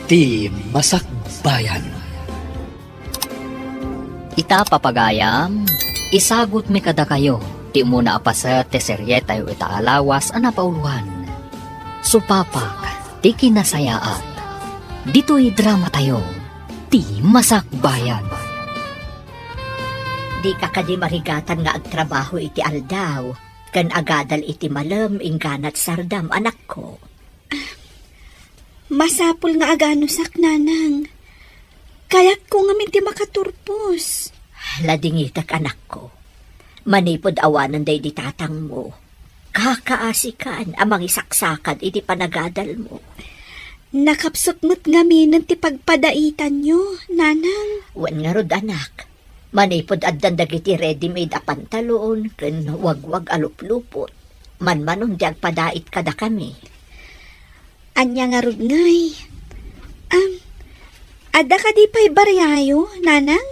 Ti Masakbayan. Ita papagayam, isagot mi kada kayo, ti muna apaset te serye tayo itaalawas anapauluhan. Supapak, ti kinasayaat. Dito'y drama tayo, ti Masakbayan. Di ka kadi marigatan nga agtrabaho iti aldaw, kan agadal iti malam ingganat sardam anak ko. Masapul nga agano sak nanang. Kaya't ko nga minti makaturpos. Ladingitak anak ko. Manipod awanan day di tatang mo. Kakaasikan amang isaksakan iti panagadal mo. Nakapsot mo't ngamin ti pagpadaitan nyo, nanang. Wan nga rod anak. Manipod addan dagiti ready-made a pantalon ken wagwag aluplupot. Manmanon di agpadait kada kami. Anya nga rod ngay. Ada ka di pa'y baryayo, nanang?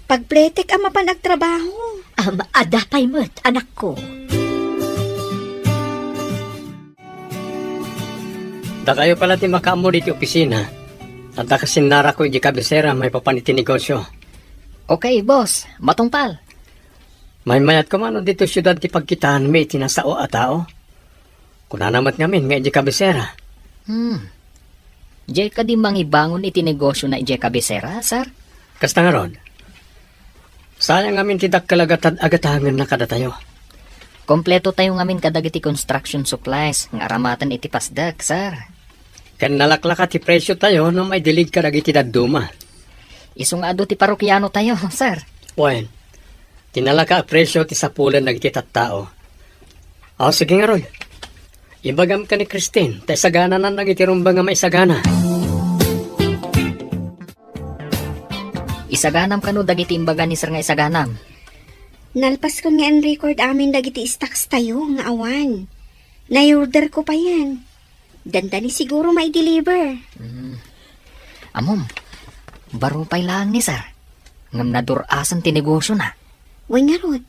Pagpletek ang mapanagtrabaho. Adapay mo't anak ko. Da kayo pala ti makamo diti opisina. Tanda kasinara ko di kabisera may papaniti negosyo. Okay, boss, matungpal. May mayat ko mano dito syudad ti pagkitaan may tinasao a tao. Kunanamat ngamin nga di kabisera. Jay ka di mangibangon iti negosyo na ije kabisera, sir? Kasta nga ron. Sayang ngamin ti dakkalagatan agatangan na kada tayo. Kompleto tayo ngamin kadagiti construction supplies, ng aramatan iti pasdag, sir. Kan nalaklaka ti presyo tayo no may dilig ka dagiti daduma. Isungado ti parokyano tayo, sir. Wen, tinalaka a presyo ti sapulan dagiti tattao. Sige nga ron. Ibagam ka ni Christine, tayo sagana na nagitirumbang nga may sagana. Isaganam kano dagiti imbaga ni sir nga isaganam. Nalpas ko nga ang record amin dagiti stocks tayo nga awan. Na-order ko pa yan. Dandani siguro may deliver. Amom, baro pa'y lang ni sir. Ngam nadurasan ti negosyo na. Way nga rod.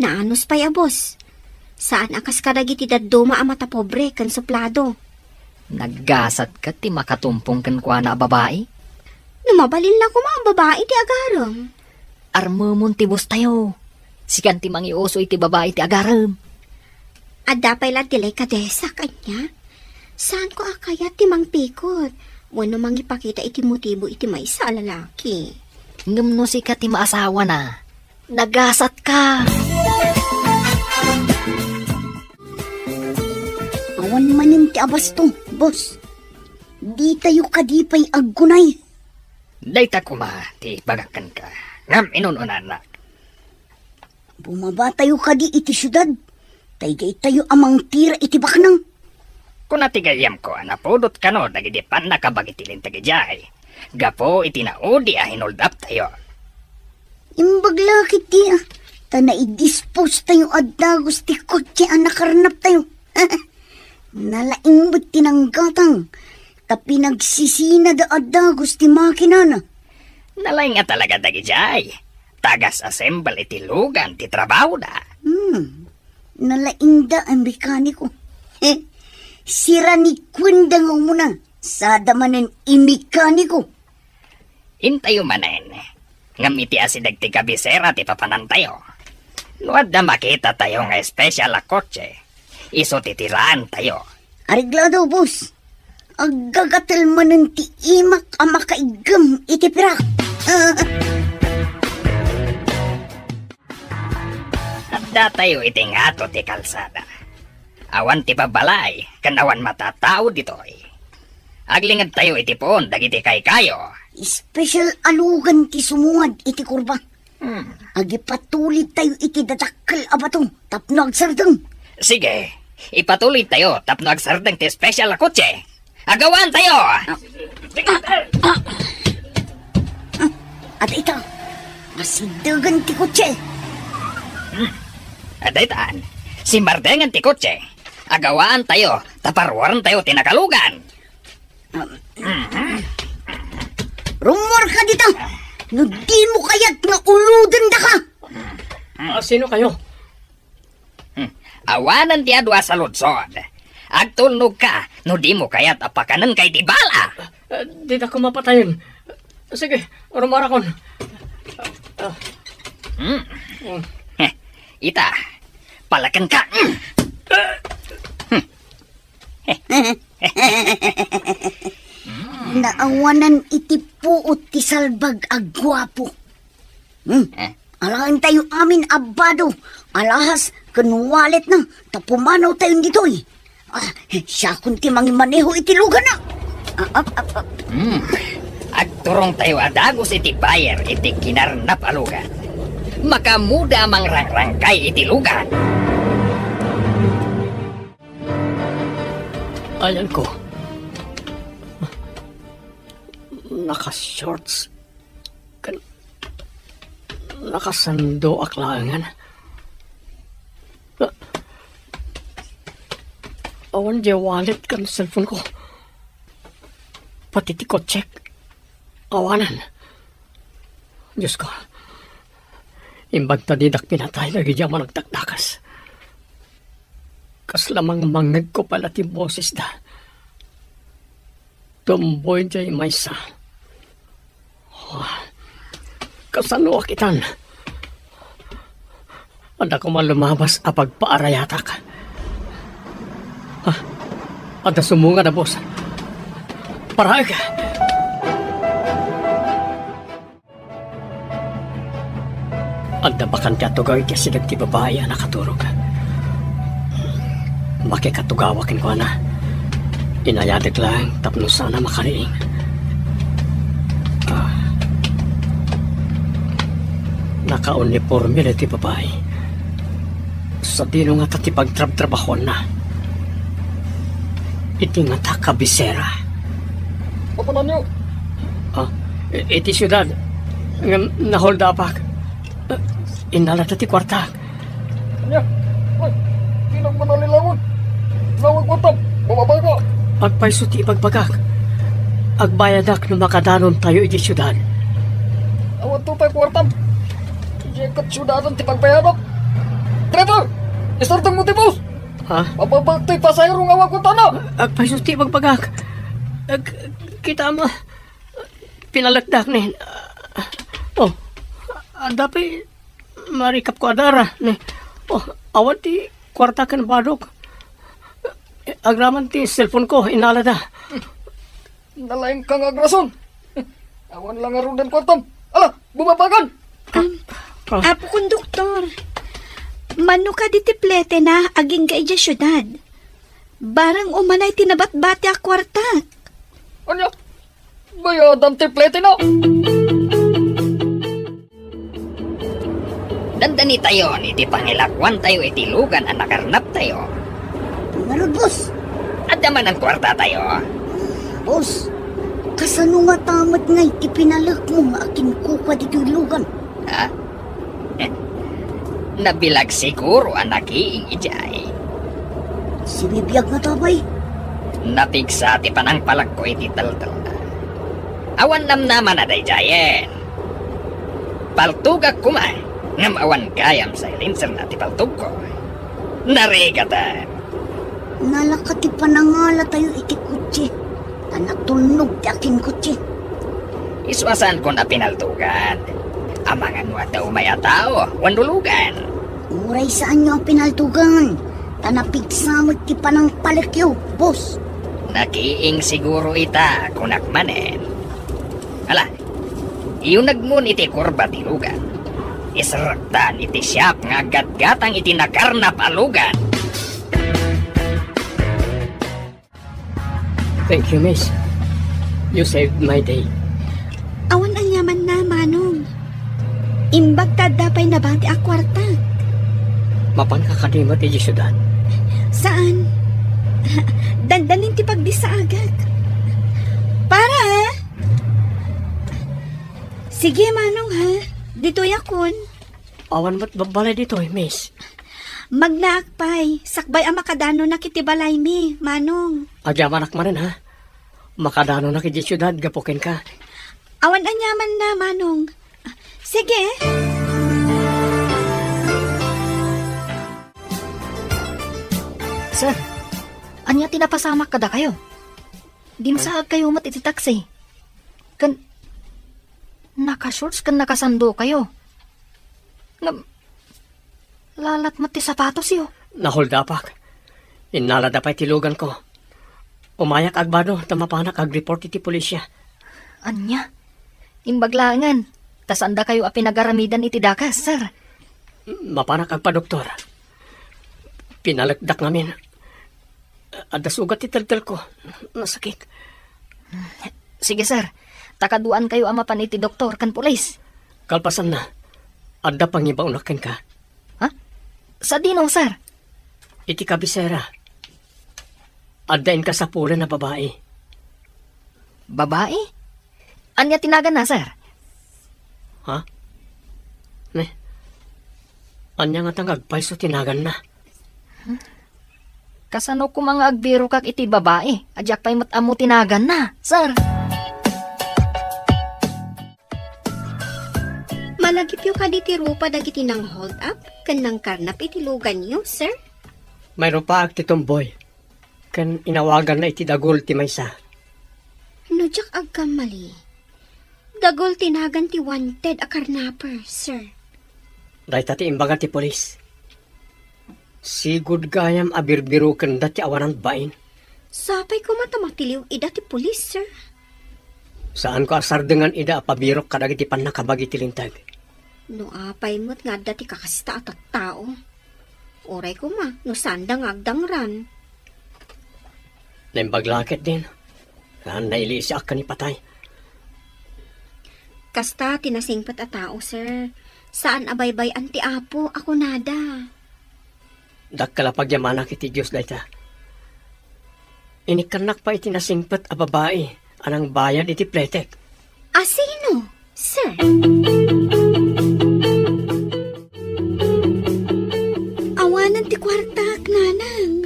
Naanos pa'y abos. Saan akas ka dagiti daduma ang mata pobre kan suplado? Naggasat ka ti makatumpong kan kwa na babae? Numabalin na ko mga babae ti agaram. Armumon ti bus tayo. Sikan ti mangioso iti babae ti agaram. Adda pa'y latilay kadesa kanya. Saan ko akaya ti mangpikot? Wano mangipakita iti motibo iti may sa lalaki. Ngam no si ka ti maasawa na. Nagasat ka. Awan manin ti abasto, boss. Di tayo kadipay aggunay. Dayta kuma ti bagakan ka. Ngam inununan na. Bumaba tayo kadi iti syudad. Taygay tayo amang tira iti baknang. Kung natigayam ko, napudot ka no, dagidi pan nakabagitilin tagajay. Gapo itinaudi hold up tayo. Imbaglakit ti ta i-dispose tayo adagos ti kotse ang nakarnap tayo. Nalaing ba't tinanggatang ta pinagsisina da adagos ti makina na. Nalay nga talaga dagijay. Tagas assemble iti lugan ti trabaho da. Nalaing da ang mekaniko. Sira ni Kwenda nga muna. Sada manen imekaniko. Intayo manen. Ngam iti asidag ti kabisera ti papanan tayo. Nuad na makita tayo nga espesyal a kotse. Iso titiraan tayo. Ariglado, boss. Agagatal manen ti imak ang makaigam iti pirak. Adda tayo itingato ti kalsada. Awan ti pabalay, kan awan matatao ditoy. Aglingad tayo itipon, dagiti kay kayo. Special alugan ti sumuad iti kurba. Agipatulit tayo iti dadakkel abatong tapno agsardeng. Sige, ipatuloy tayo, tapno agsardeng ti special na kotse. Agawan tayo! At ito, masidagan ti kotse. Adaytaan, si Mardengan ti kotse. Agawaan tayo, taparwaran tayo tinakalugan. Rumor ka dito! No di mo kaya't nga uludan da ka! Sino kayo? Awanan ti adwa sa lutsod. Agtulnog ka, no di mo kaya't apakanan kay tibala. Di na ko mapatayin. Sige, rumarakon. Ita, palakan ka. Naawanan iti puot ti salbag agwapo. Alahan tayo amin abado. Alahas, kanwalet na. Tapumanaw tayo dito eh. Siya kunti mangimaneho iti lugar na. Agturong tayo adagos iti bayer iti kinarnap alugan. Makamuda mang rangrangkay iti lugan. Ayan ko. Naka-shorts. Nakasando aklangan. Awan di wallet kan cellphone ko. Pati ti ko check. Awanan. Diyos ko. Imbag tadidak pinatay lagi diya man nagtaktakas. Kas lamang mangag ko pala ti boses da. Tumboy jay maysa. Kasano akitan. Anda ko man lumabas apag paarayatak. Ada sumunga na boss. Parag. Anda bakan tiatugay kasi nagti babae na katurog. Makikatugawakin ko na. Inayadik lang tapno sana makariing. Naka-uniforme na ti babae. Sa dino nga tati pagtrab-trabahon na. Iti nga ta kabisera. Papanan niyo? Iti syudad. Nga nahold apak. Inala tati kwarta. Kanya? Ay, kinang manalilangon. Nawag mo tam. Bumabay ka. Agpaiso ti ipagbagak. Agbayadak no makadanon tayo iti syudad. Awan to tayo kwartam. Jekat syudadan ti pagpayanok. Trevor! Istartang mo ti boss! Ha? Mapapagtay pasayro nga wag ko tana! Agpaiso ti ipagbagak. Kita mo. Pinalagdak ni. Dapat marikap ko adara ni. Awan ti kwarta kan badok. Agraman ti cellphone ko inalada. Nalaing kang agrason. Awan lang aron den kwartam. Ala, bumabagan! Apo konduktor, mano ka di tiplete na aging ka ija syudad. Barang umanay tinabat-bati a kwartak. Anya? Bayadam triplete na! Dandani tayo, iti pangilakwan tayo iti lugan ang nakarnap tayo. Ngarod, boss. At naman ang kwarta tayo. Boss, kasano nga tamat nga iti pinalak mo nga akin kuka dito ilugan. Ha? Nabilag siguro ang nakiing ijay. Si bibiyag nga tabay. Napigsa ti panang palag ko iti taltal na. Awan namnaman na dayjayen. Paltugak kumay. Ngam awan gayam sa ilinser na ti paltug ko. Narigatan. Nalaka ti panangala tayo iti kutsi. Tanak tulnog ti akin kutsi. Iswasan ko na pinaltugan. Amangan mo at umaya tao, wandulugan. Uray saan nyo ang pinaltugan? Tanapigsamot ti panang palakyo, boss. Nakiing siguro ita kunak manen. Ala, iyon nagmun iti kurba ti lugan. Israktan iti siyap nga gatgatang iti nakarnap alugan. Thank you, miss. You saved my day. Awan ang yaman na, manong. Imbag tadapay na bati a kwartak. Mapangkakadimat iti syudad. Saan? Dandanin ti pagdisa agad. Para ha? Sige, manong ha. Dito yakon. Awan mo't babalay dito, miss. Magnaakpay. Sakbay ang makadano na kitibalay mi, manong. Agyaman akmanin, ha? Makadano na kiti syudad, gapukin ka. Awan anyaman na, manong. Sige. Sir, anya tinapasamak kada kayo? Dinsaag kayo mat iti taxi. Kan naka-shorts kan nakasando kayo. Lalat mat ti sapatos yo. Nahold apak. Inala da pa itilugan ko. Umayak agbado, tamapanak ag-report iti pulisya. Anya? Imbaglangan. Tas anda kayo a pinagaramidan iti dakas, sir. Mapanak agpa doktor. Pinalagdak namin. Ada sugat iti ko. Nasakit. Sige, sir. Takaduan kayo ama pan iti doktor kan pulis. Kalpasan na. Ada pang iba unakin ka. Ha? Sa dino, sir? Iti kabisera. Adain ka sa pula na babae. Babae? Anya tinagan na, sir? Ha? Ne? Anya nga tang agpay so tinagan na. Kasano ko mga agbiro kak iti babae? Adyak pa'y matamo tinagan na, sir. Malagip yung kaditi rupa dagiti nang hold up, kan nang karnap iti lugan nyo, sir? Mayroon pa ag titomboy. Kan inawagan na iti dagol ti maysa. No, jak agkam mali. Dagol tinagan ti wanted a karnapper, sir. Dahil tati imbaga ti polis. Sigud gayam abirbiru kan dati awanan bain. Sapay ko matamatiliw ida ti pulis, sir. Saan ko asar dengan ida apabirok kadagiti pan nakabagi ti lintag. No apay mo't nga dati kakasita at tao. Oray ko ma, no sandang agdangran. Naimbaglaket din. Kan nailisiak ka ni patay. Kasta tinasingpat a tao, sir. Saan abaybay anti apo, ako nada. Dakkala pagyamanak iti Diyos dayta. Inikanak pa iti nasingpat a babae. Anang bayan iti pletek. Asino, sir? Awanan ti kwartak, nanang.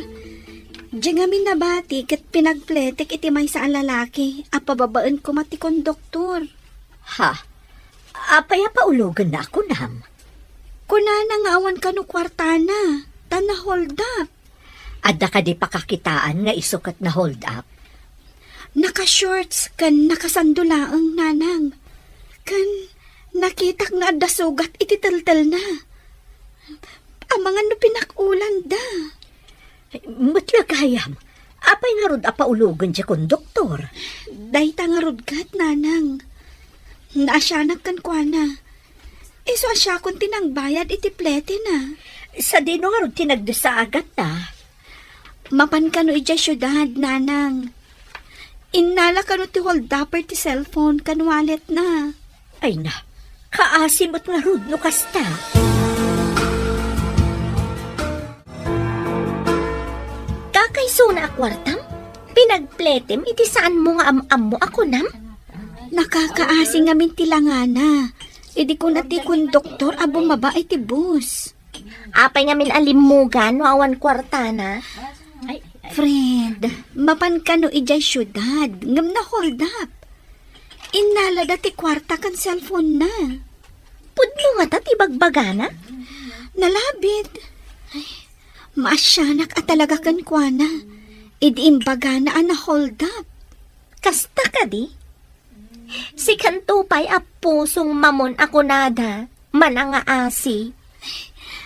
Diyan ngamin nabati kat pinagpletek iti may saan lalaki. Apababaan ko mati konduktor. Ha? Apay paulugan na ako, nam. Kunana nga awan ka no kwartana. Tana hold up. Adda ka di pakakitaan nga isukat na hold up. Naka-shorts kan nakasandulaang nanang. Kan nakitak nga adda sugat iti taltal na. Amangan no pinakulan da. Matlagayam, apay nga rod apaulugan siya konduktor. Dayta nga rudgat, nanang. Naasyanak kan kwa na. Iso asya kung tinangbayad iti plete na. Sa dino nga rod tinagdesaagat na. Mapan ka no ija syudad, nanang. Innala ka no ti hold upper ti cellphone kan wallet na. Ay na, kaasimot nga rod no kasta. Kakaiso na akwartam? Pinagpletem iti saan mo nga am-am mo ako, nam? Nakakaasing ngamin tilangana. Idi ko na ti konduktor a bumaba iti bus. Apay ngamin alimugan no awan kwartana. Friend, mapan ka no ijay syudad. Ngam na hold up. Innala dati kwarta kan cellphone na. Pudno nga tati bagbagana? Nalabit. Ay, maasyanak at talaga kan kwa na. Idi imbagana na hold up. Kasta ka di? Si Kantupay a pusong mamon ako nada. Mananga asi.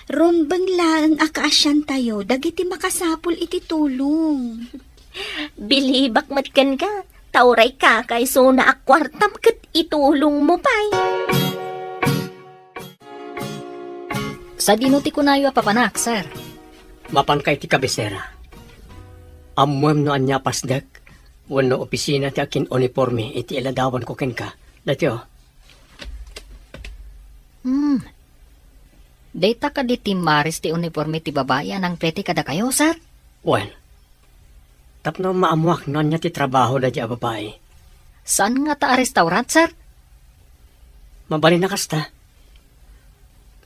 Rumbang lang akaasyan tayo, dagiti makasapul iti tulong. Bilibak matkan ka, tauray ka kay so na akwartam kat itulong mo pay. Sa dinuti ko na yung papanak, sir. Mapan kay ti kabisera. Amuem no anya pasdak. Wano opisina ti akin uniforme iti iladawan ko ken ka. Dati oh. Data ka di ti Maris ti uniforme ti babae anang plete kada kayo, sir? Well, tapno maamuak no anya ti trabaho da di a babae. Saan nga ta restaurant, sir? Mabali na kasta.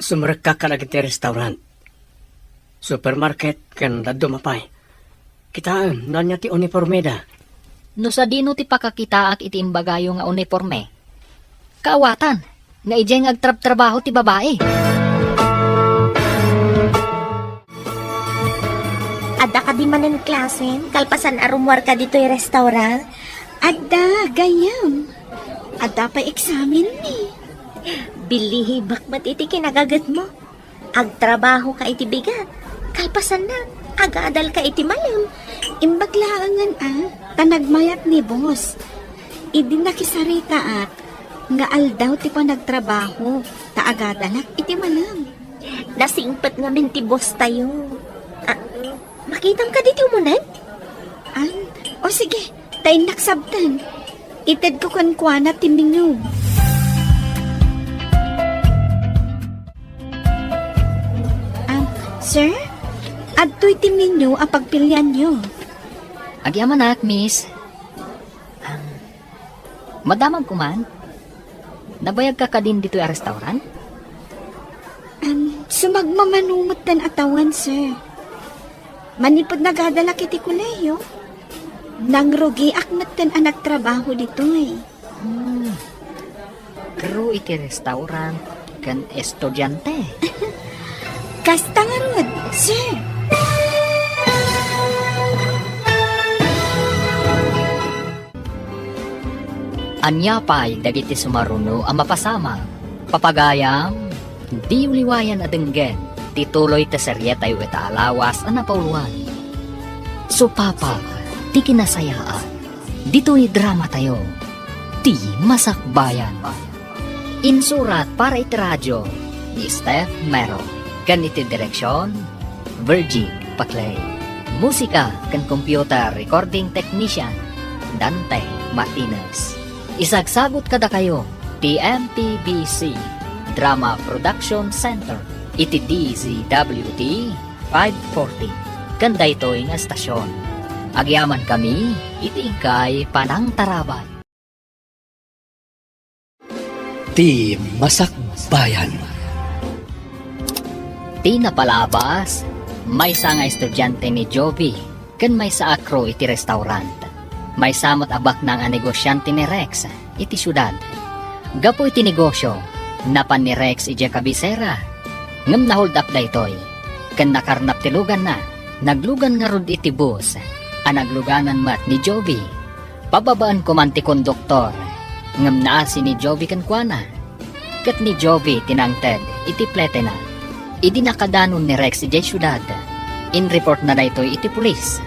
Sumrek ka kalagi ti restaurant. Supermarket ken daddo mapay. Kitaan no anya ti uniforme da. No sa dino ti pakakitaak iti imbagayo nga uniforme. Kaawatan, nga ijay agtrab-trabaho ti babae. Ada ka di manen klasen, kalpasan arumwar ka dito yung restaurant. Adda, gayam. Adda pa eksamen ni. Bilihibak matiti kinagagat mo. Agtrabaho ka iti bigat. Kalpasan na, agadal ka iti mayam. Imbaglaangan tanagmayat ni boss. Idi nakisarita at nga aldaw ti pa nagtrabaho. Taagadalak iti manam. Nasingpat nga ti boss tayo. Makitang ka dito umunan? O sige, tayo naksabtan. Ited ko kankwana timingaw. Sir? Adto'y timinyo ang pagpilian nyo. Agyaman nak, miss. Madamag kuman. Nabayag ka ka din dito yung restaurant? Sumagmamanumot tan atawan, sir. Manipod nagadala kiti kuleyo. Nang rugi akmat tan anak trabaho dito eh. Crew iti restaurant kan estudyante. Kasta nga rod, sir. Anya pa'y dagiti sumaruno ang mapasama. Papagayam, di uliwayan adenggen, tituloy ta serye tayo alawas ang napauluan. Supapag, ti kinasayaan, dito ni drama tayo, ti masakbayan. Insurat para iti radyo, ni Steph Mero, kan iti direksyon, Virgie Paclay. Musika kan computer recording technician, Dante Martinez. Isagsagot kada kayo, TMPBC Drama Production Center, iti DZWT 540. Kanda ito nga estasyon. Agyaman kami, iti ikay panang tarabay. Ti Masakbayan. Ti napalabas, may sa nga estudyante ni Jovi, kan may sa akro iti restaurant. May samot abak ng negosyante ni Rex, iti syudad. Gapo iti negosyo, napan ni Rex iti kabisera. Ngam na hold up da itoy. Kan nakarnap tilugan na, naglugan nga rod iti bus, nagluganan mat ni Jovi. Pababaan ko man ti konduktor, ngam naasi ni Jovi kan kuana. Kat ni Jovi tinangted, iti plete na. Idi nakadanon ni Rex iti syudad. In report na da itoy iti pulis.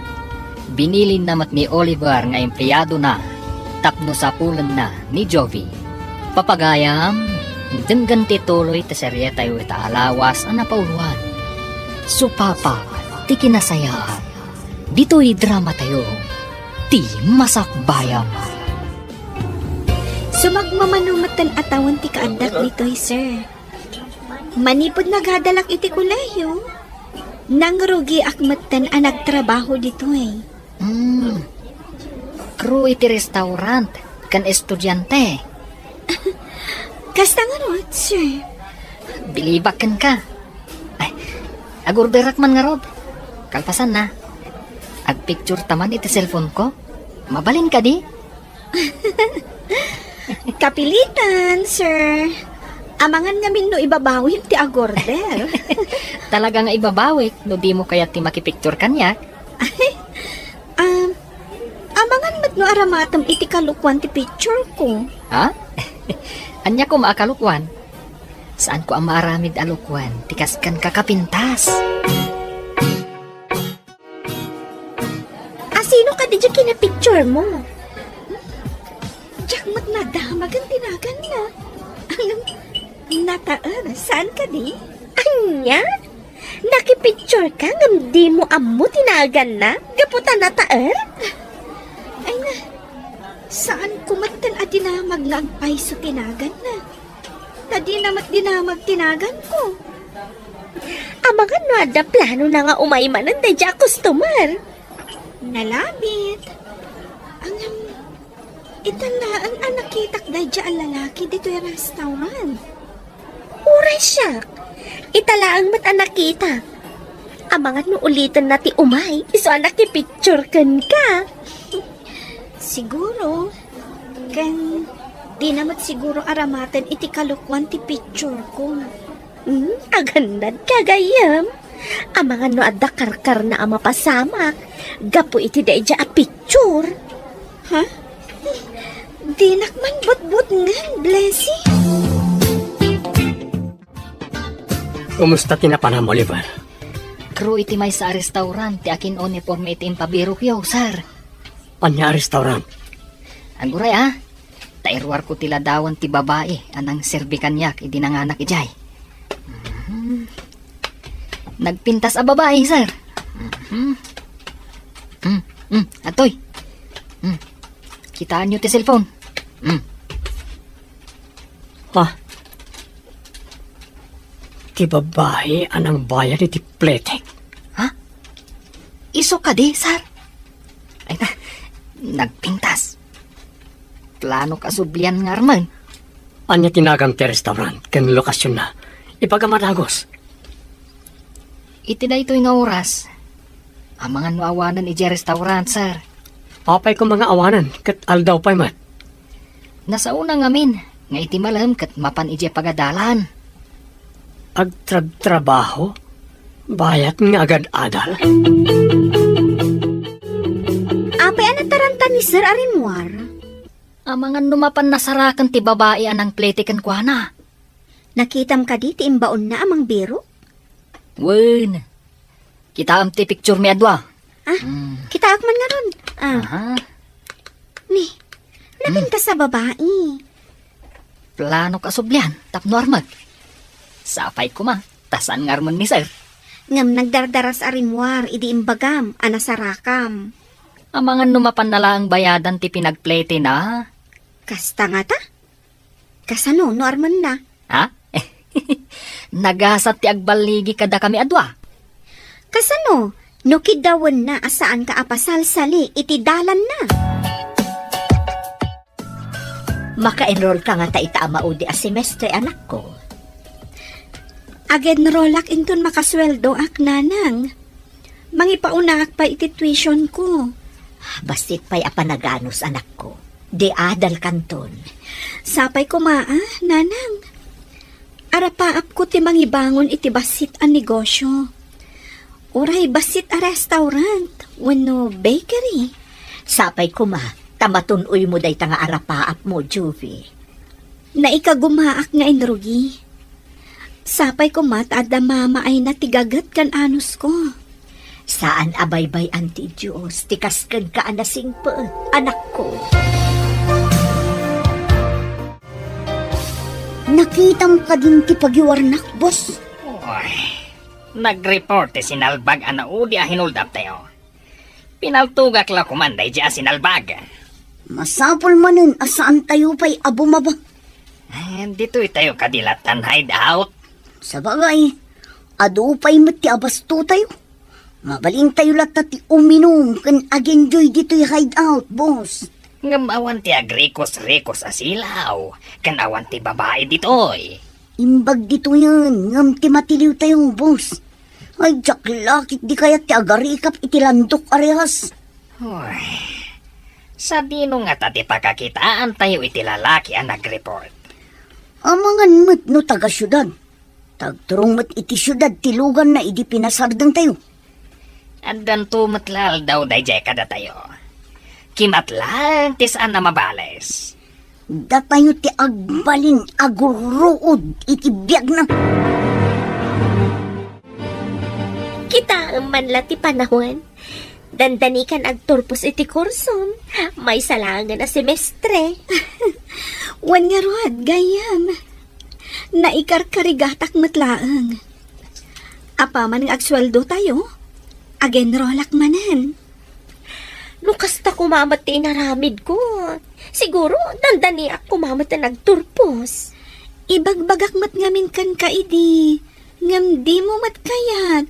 Binilin namat ni Oliver nga empleyado na, tapno sa pulan na ni Jovi. Papagayam, denggan tituloy ta serye tayo alawas ang napauluan. Supapa, ti kinasayaan, dito'y drama tayo, ti masakbayan. Sumagmamanumatan atawan ti kaadak nito'y, sir. Manipod nagadalak iti kuleyo. Nang rugi akmatan ang nagtrabaho dito eh. Crew iti restaurant, kan estudyante. Kasta nga rod, sir. Bilibakan ka. Ay, agurderak man nga rod. Kalpasan na. Agpicture taman iti cellphone ko. Mabalin ka di? Kapilitan, sir. Amangan ngamin no ibabawin ti agorder. Talaga nga ibabawik, no di mo kaya ti makipicture kanyak. Amangan mat no aramatam iti kalukwan ti picture ko. Ha? Anya ko maakalukwan? Saan ko ang maaramid alukwan? Tikas kan kakapintas. Sino ka di dyan kinapicture mo? Diyak mat nadamagan tinagan na. Nataan, saan ka di? Anya? Nakipicture ka ngam di mo ammo tinagan na? Gaputan na taer? Ay na, saan kumatan at dinamag nga agpay sa tinagan na? Tadi namat dinamag tinagan ko. Amangan no ada plano na nga umaymanan da dya customer. Nalabit. Ang italaan ang nakitak da dya ang lalaki dito yung restaurant. Uray siya. Italaang mat anak kita. Amangan no ulitan na ti umay. Iso anak picture kan ka. Siguro, kan di namat siguro aramatan iti kalukwan ti picture ko. Agandad kagayam. Amangan no adda karkar na ama pasamak. Gapo iti da dya a picture. Ha? Dinak man but-but nga, blessing. Kumusta tinapanam, Oliver? Crew iti may sa restaurant, ti akin uniforme iti impabirok yaw, sir. Anya restaurant? Aguray tairwar ko tila dawan ti babae, anang serbikanyak, idi nanganak ijay. Nagpintas a babae, sir. Atoy. Kitaan nyo ti cellphone. Ha? Ti babae anang bayan iti pletek. Iso ka di, sir. Ay na, nagpintas. Plano ka sublian nga arman. Anya tinagang ti restaurant, ken lokasyon na. Ipagamatagos. Iti na ito nga oras. Ang mga nuawanan iti restaurant, sir. Apay ko mga awanan, kat aldaw pa'y mat. Nasa una ngamin, nga iti malam kat mapan iti pagadalan. Agtrabaho? Bayat nga agad adal. Apay anataranta ni Sir Arinwar. Ang mga numapan nasarakan ti babae anang pletikan kwa na. Nakitam ka di ti imbaon na amang biro? Wen, kita am ti picture mi adwa. Kita akman nga ron. Aha, Ni, nabinta sa babae. plano ka sublian, tapno armag. Sapay ko ma, tasan nga arman mi sir. Ngam nagdardaras Arinwar, idi imbagam, anasarakam. Ang mga numapan na lang bayadan ti pinagplete na. Kasta nga ta? Kasano, no arman na? Ha? Nagasat ti agbaligi kada kami adwa. Kasano, no kidawan na asaan ka apasal sali, iti dalan na. Maka-enroll ka nga ta itama udi a semestre, anak ko. Again rolak inton makasweldo ak nanang. Mangipaunaak pa iti tuition ko. Basit pa'y apanaganos, anak ko. Di adal kanton. Sapay ko nanang. Arapaap ko ti mangibangon iti basit a negosyo. Uray basit a restaurant, wenno bakery. Sapay ko tamatunoy mo day tanga arapaap mo, Juvie. Naikagumaak nga inrugi. Sapay ko adda mama ay natigagat kan anus ko. Saan abaybay anti Diyos, tikaskan ka anasing pa, anak ko. Nakitam ka din ti pagiwarnak, boss. Oy, nag-report sinalbag anaudi a hinuldap tayo. Pinaltugak la kumanday di a sinalbag. Masapol manin asaan tayo pa'y abumaba. Dito tayo kadilatan hideout. Sa bagay, ado pa'y mati abasto tayo. Mabaling tayo lahat ti uminom kan agenjoy dito'y hideout, boss. Ngamawan ti agrikos-rikos asilaw. Kanawan ti babae ditoy. Imbag dito yan, ngam ti matiliw tayo, boss. Ay, jak lakit di kaya ti agarikap iti landok arehas. Uy, sa dino nga tati pakakitaan tayo iti lalaki ang nag-report. Amangan mat no taga syudad. Tagturong mat iti syudad ti lugan na idi pinasardang tayo. Andan tumatlal daw dayjay kada tayo. Kimatlan ti saan na mabales. Datayo ti agbalin aguruod iti biyag na. Kita man ti panahon. Dandanikan agturpos iti kursom. May salangan na semestre. Wan nga ruad, gayam. Naikarkarigatak matlaang. Apa man ang agsweldo tayo? Again rolak manan. No kasta kumamat ti inaramid ko. Siguro, dandani ak kumamat na nagturpos. Ibagbagak mat ngamin kan ka idi. Ngam di mo mat kayat.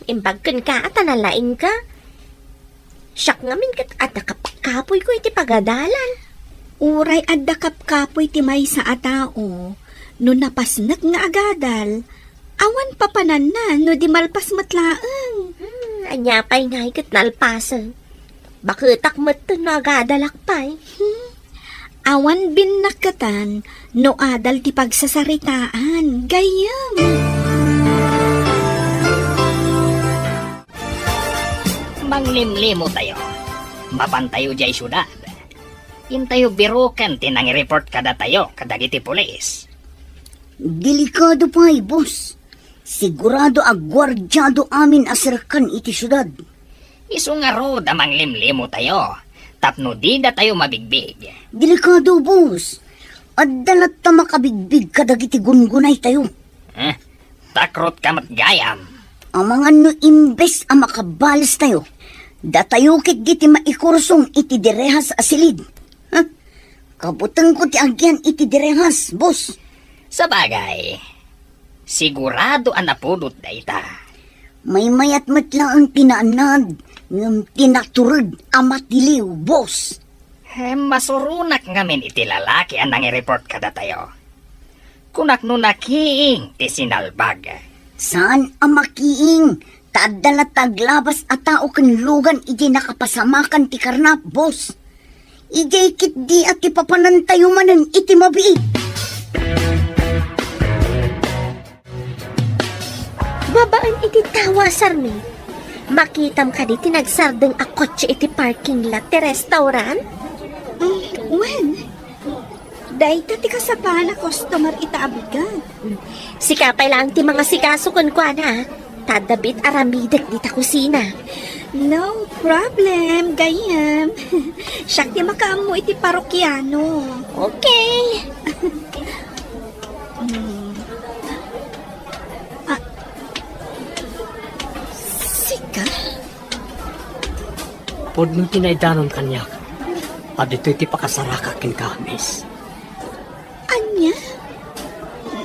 Imbagkan ka at analaing ka. Siyak ngamin kat at nakapakapoy ko iti pagadalan. Uray adda kapkapoy ti may sa atao. No napasnak nga agadal. Awan papanan na no di malpas matlaang. Anya pa'y ngay kat nalpasan. Bakutak mat no agadalak pa'y. Awan binakatan no adal ti pagsasaritaan. Gayam. Manglimlimo tayo. Mapantayo jay syudad. Intayo birukan tinang report kada tayo kadagiti pulis. Delikado pa boss. Sigurado ag gwardyado amin asirkan iti syudad. Isu nga ro damang limlimo tayo. Tapno di da tayo mabigbig. Delikado, boss. At dalat ta makabigbig kadagiti gungunay tayo. Takrot kamat gayam. Ang mga no imbes ang makabalis tayo. Datayo kit giti maikursong iti direhas asilid. Kabutang ko ti agyan iti direhas, boss. Sa bagay, sigurado ang napudot da ita. May mayat matla ang tinaanad ng tinaturod amat diliw, boss. Masurunak ngamin iti lalaki ang nangi-report kada tayo. Kunak no nakiing ti sinalbag. Saan ang makiing? Tadala taglabas at tao kanlugan iti nakapasamakan ti karnap, boss. Ijay kit di at ipapanantayo manan iti mabiig. Babaan iti tawa, Sarmi. Makitam ka di tinagsardeng a kotse iti parking lot ti restaurant? When? Dahita ti kasapa na customer itaabigan. Sikapay lang ti mga sikasukon ko na. Tadabit aramidek di ta kusina. No problem, gayam. Siyak ti makaam mo iti parokyano. Okay. Sika? Pod nung tinaidanon kanyak. At ito'y ti pakasaraka kin kamis. Anya?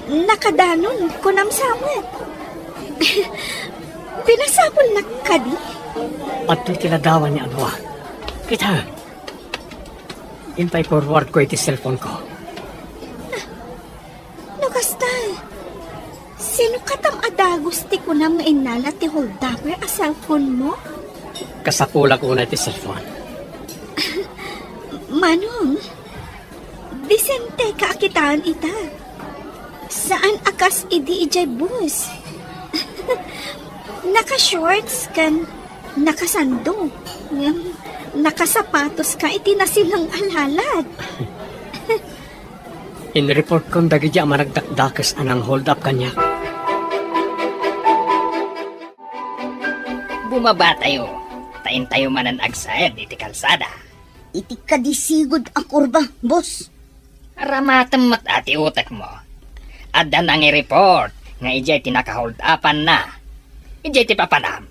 Nakadanon ko namsamat. Pinasapol na kadi? At ito'y tinadawan ni Anwa. Kita. Impay forward ko iti cellphone ko. No, kasta. Sino katam adagos ti ko na mainala ti holdapper a cellphone mo? Kasapula ko na iti cellphone. Manong, disente ka akitaan ita. Saan akas idi ijay bus? Naka-shorts kan, nakasando, nakasapatos ka iti nasilang alalad. In-report kong dagidya managdakdakas anang hold up kanya. Bumaba tayo. Tain tayo manan agsayad iti kalsada. Iti kadisigod ang kurba, boss. Ramatam mat ati utak mo. Adda nang i-report nga ijay tinaka-hold upan na. Ijay ti papanam.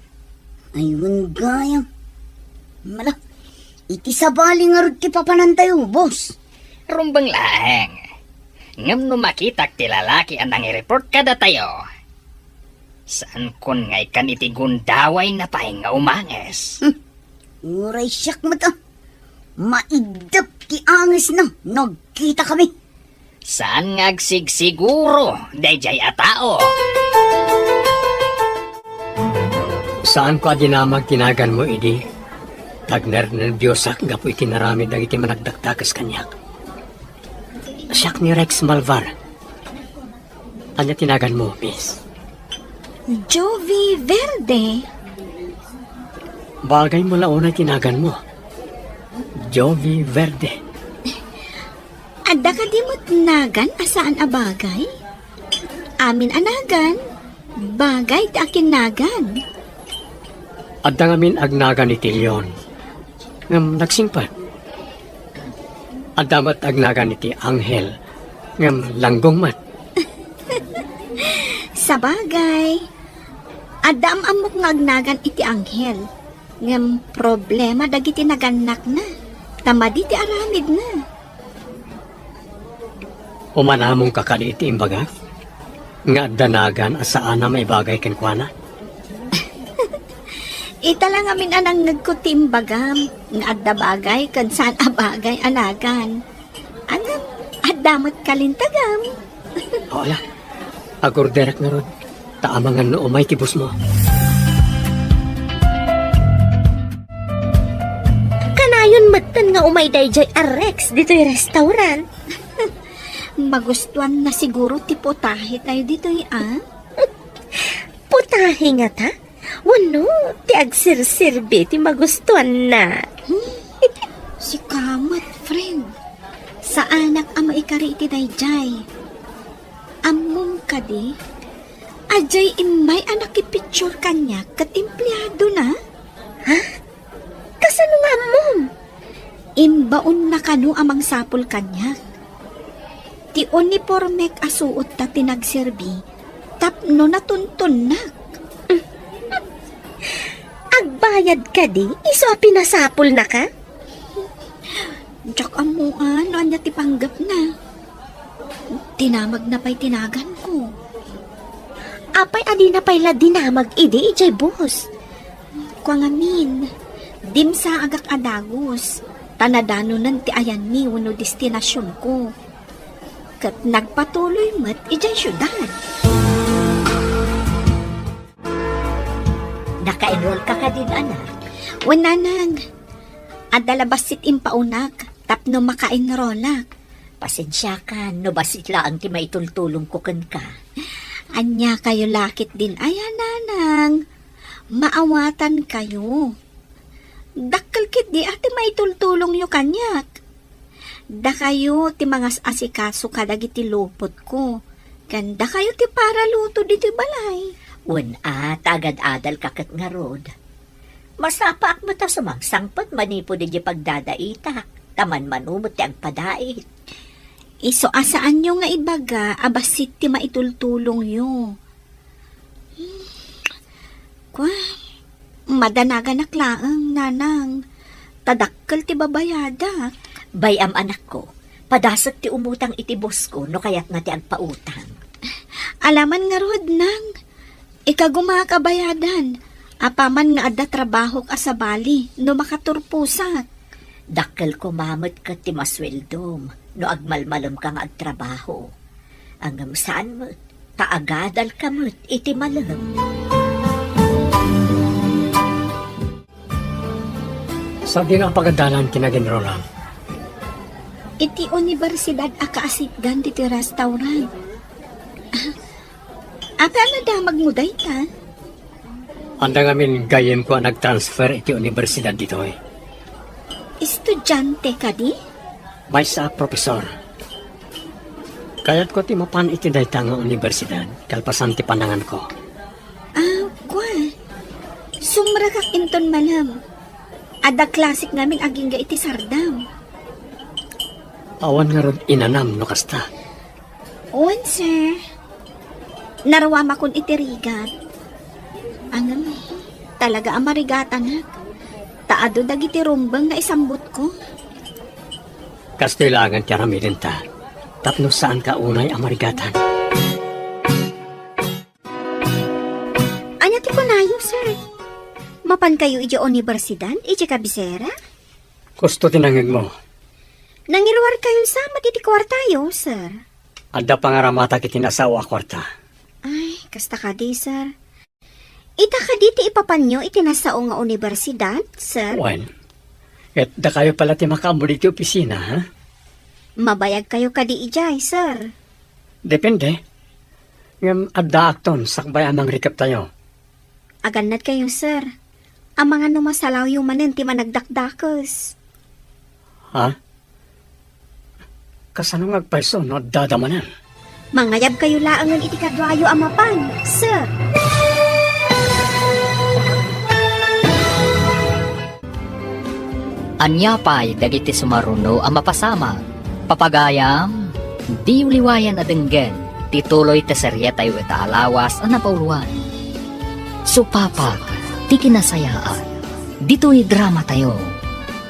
Ayun gayang. Mala, iti sabali nga rin ti papanan tayo, boss. Rumbang laheng. Ngam no makitak ti lalaki ang nang i-report kada tayo. Saan kun ngay kan iti gundaway na pahinga umanges? Uray siyak mata. Maidap ti angis na. Nagkita kami. Saan ngagsigsiguro, dayjay atao? Saan ko adinamag tinagan mo, idi? Tagner ng Diyosak nga po itinaramid ang iti managdakdakas kanyak. Siyak ni Rex Malvar. Anya tinagan mo, miss? Jovi Verde. Bagay mo laon ay tinagan mo. Jovi Verde. Adda ka di mo't nagan asaan a bagay? Amin anagan. Bagay ti akin nagan. Adda ngamin agnagan iti Leon. Ngam nagsingpat. Adda mat agnagan iti Anghel. Ngam langgong mat. Sa bagay. Adda amok nga agnagan iti Anghel. Ngam problema dagiti naganak na. Tamadi ti aramid na. Umanamong kakali iti imbaga. Nga danagan asaan na may bagay kenkwana. Ita lang amin anang nagkutimbagam. Nga adda bagay kan saan a bagay anagan. Anam, adamot kalintagam. Wala. Agorderak na ron. Taamangan no umay tibus mo. Kanayon matan nga umay dayjay a Rex dito'y restaurant. Magustuhan na siguro ti potahe tayo dito Putahe nga ta? Wano, ti agsirsirbe ti magustuhan na. Si Kamat friend. Sa anak ama ikari iti dayjay. Amom ka di. Ajay imay anak ipicture kanya kat empleyado na. Kasano nga mom? Imbaon na kanu amang sapol kanya. Ti uniformek asuot ta tinagserbi. Tapno natuntun na. Agbayad ka di? Iso a pinasapol na ka? Diyak amuan, anya ti panggap na. Tinamag na pa'y tinagan ko. Apay adi na payla dinamag idi ijay boss. Kwa ngamin, dim sa agak adagos. Tanadano nan ti ayan mi wano destinasyon ko. Kat nagpatuloy mat ijay syudad. Naka-enroll ka din, anak. Wananang, adalabasit impaunak, tapno maka-enrollak. Pasensya ka, no basit lang ti maitultulong ko kan ka. Anya kayo lakit din, ayan nanang. Maawatan kayo. Dakkel kit di ati maitultulong yo kanyak. Da kayo ti mga asikaso kadagiti lupot ko. Ganda kayo ti para luto diti balay. Tagad-adal kakat nga rod. Masapaak mo ta sumangsangpot manipo di pagdadaitak. Taman manumot ti agpadait. Iso asaan nyo nga ibaga, abasit ti maitultulong yo. Kwa, madanagan naklaang nanang. Tadakkel ti babayada. Bayam anak ko, padasat ti umutang iti boss ko no kayat nga ti agpautang. Alaman nga rod nang, ikagumakabayadan. Apaman nga adda trabaho ka sa bali, no makaturpusak. Dakkel ko mamot ka ti masweldom, no agmalmalom ka nga agtrabaho. Angam saan mo, taagadal ka mo't iti malam. Sa di nga pagadalan kinaginrolan. Iti universidad akaasitgan diti restaurant. Apa na damag mo day ta? Anda ngamin gayem ko nag-transfer iti universidad dito eh. Estudyante ka di? May sa profesor. Kayat ko ti mapan iti dayta nga universidad, kalpasan ti panangan ko. Kwa. Sumra kak inton malam. Ada klasik ngamin aging ga iti sardam. Awan nga rod inanam no kasta. Owen, sir. Narawama kon itirigat. Angam, talaga amarigatan na. Taado dagiti rumbang na isambot ko. Kastilangan ti ramilin ta. Tapno saan ka unay amarigatan. Anya ti kunayo, sir. Mapan kayo iti universidad, iti kabisera? Gusto tinangig mo. Nangirwar kayo sa matiti kwartayo, sir. Adda pangaramata kiti nasawa kwarta. Ay, kasta ka di, sir. Ita ka di ti ipapanyo iti nasao nga universidad, sir. Wen, et da kayo pala ti makamuli ti opisina, ha? Mabayag kayo ka di ijay, sir. Depende. Ngam adda akton sakbay amang rikap tayo. Aganad kayo, sir. Ang mga numasalaw yung manin ti managdakdakos. Ha? Kasano ngagpaiso no dadamanan? Mangayab kayo laangan iti kadwayo amapan, sir. Anyapay dagiti sumaruno ang mapasama. Papagayam, di uliwayan adenggen, tituloy te seryetay weta alawas ang napauluan. Supapag, ti kinasayaan, dito'y drama tayo,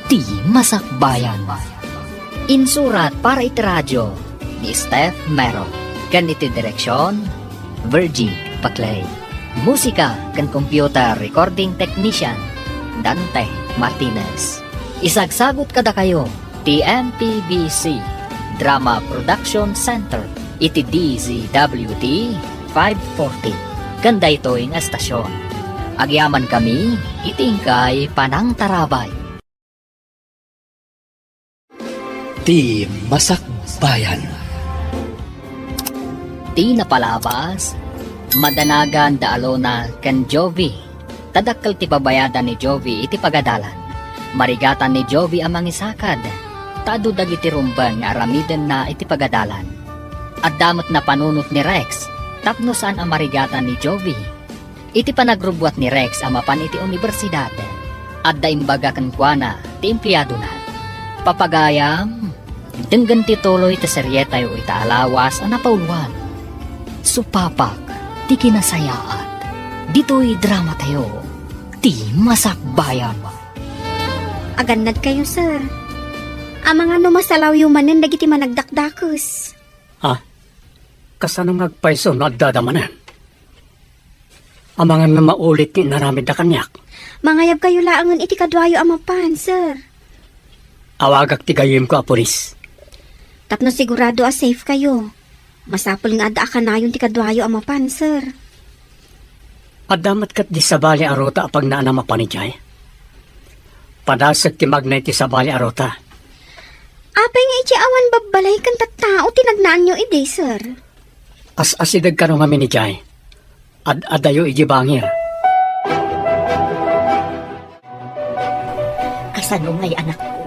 ti masakbayan. Insurat para iti radyo, ni Steph Mero, kan iti direksyon, Virgie Paclay. Musika kan computer recording technician, Dante Martinez. Isagsagot kada kayo, TMPBC Drama Production Center, iti DZWT 540. Ganda ito ang estasyon. Agyaman kami, itingkay Panang Tarabay. Ti Masakbayan. Ti napalabas, madanagan da alona kan Jovi. Tadakkel ti pabayadan ni Jovi iti pagadalan. Marigatan ni Jovi ang mangisakad. taado dagiti rumban nga aramiden na iti pagadalan. At damot na panunot ni Rex, tapno saan ang marigatan ni Jovi. Iti panagrubwat ni Rex ang mapan iti universidad. At daimbaga kankwana, ti empleyado na. Papagayam, denggan ti tuloy ti serye tayo ita alawas ang napauluan. Supapak, ti kinasayaat. Dito'y drama tayo, ti masakbayan. Agannad kayo, sir. Ang mga numasalaw yumanin dagiti managdakdakos. Kasanong nagpaiso na dadamanan. Ang mga na maulit ni naramid na kanyak. Mangayab kayo laangan iti kadwayo amapan, sir. Awagak ti gayim ko a polis. Tapno sigurado a safe kayo. Masapol nga ada ka na yung ti kadwayo amapan, sir. At damat kat di sabali arota apag naana mapanijay. Padasag ti magnay ti sabali arota. Apay nga iti awan babalay kan tattao tinagnaan nyo ide, sir. As-asidag ka nung amin ni Jai. Adayo iji bangir. Kasano ngay anak ko?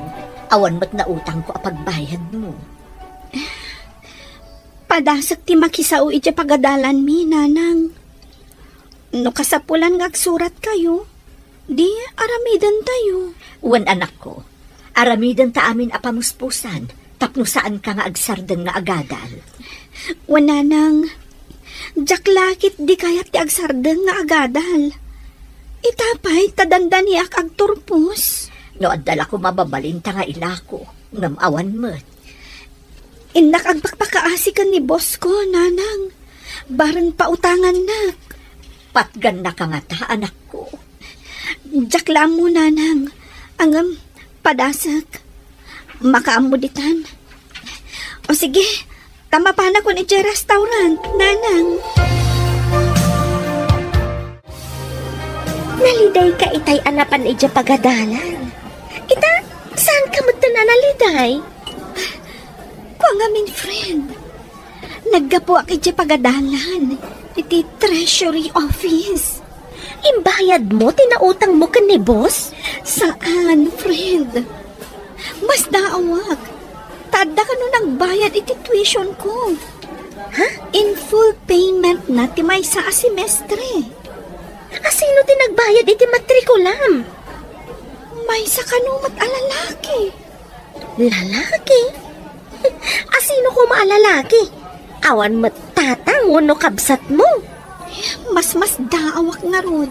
Awan mo't na utang ko apagbayad mo. Padasag ti makisao iti pagadalan mi, nanang. No kasapulan nga agsurat kayo, di aramidan tayo. Wan anak ko, aramidan ta amin apamuspusan, tapno saan ka nga agsardeng nga agadal. Wananang, jaklakit di kayat ti agsardeng nga agadal. Itapay tadandaniak agturpos. No adala ko mababalin ta nga ilako, ngamawan mo't. Inak agpakpakaasi ka ni boss ko, nanang. Baran pautangan nak. Patgan na ka nga ta, anak ko. Jakla mo, nanang. Ang padasak. Makaamuditan. O sige, tama pa na ko ni restaurant, nanang. Naliday ka itay anapan ija pagadalan. Ita, saan ka mo na naliday? Kung aming friend, naggapo ak iti pagadalan, iti treasury office. Imbayad mo, tinautang mo ka ni boss? Saan, friend? Mas daawag. Tada ka nun nagbayad iti tuition ko. Ha? In full payment na ti may sa semestre. Asino tinagbayad iti matrikulam? May sa kanumat alalaki. Lalaki? Asino ko maalalaki? Awan mo't tatang wano kabsat mo. Mas daawak nga rod.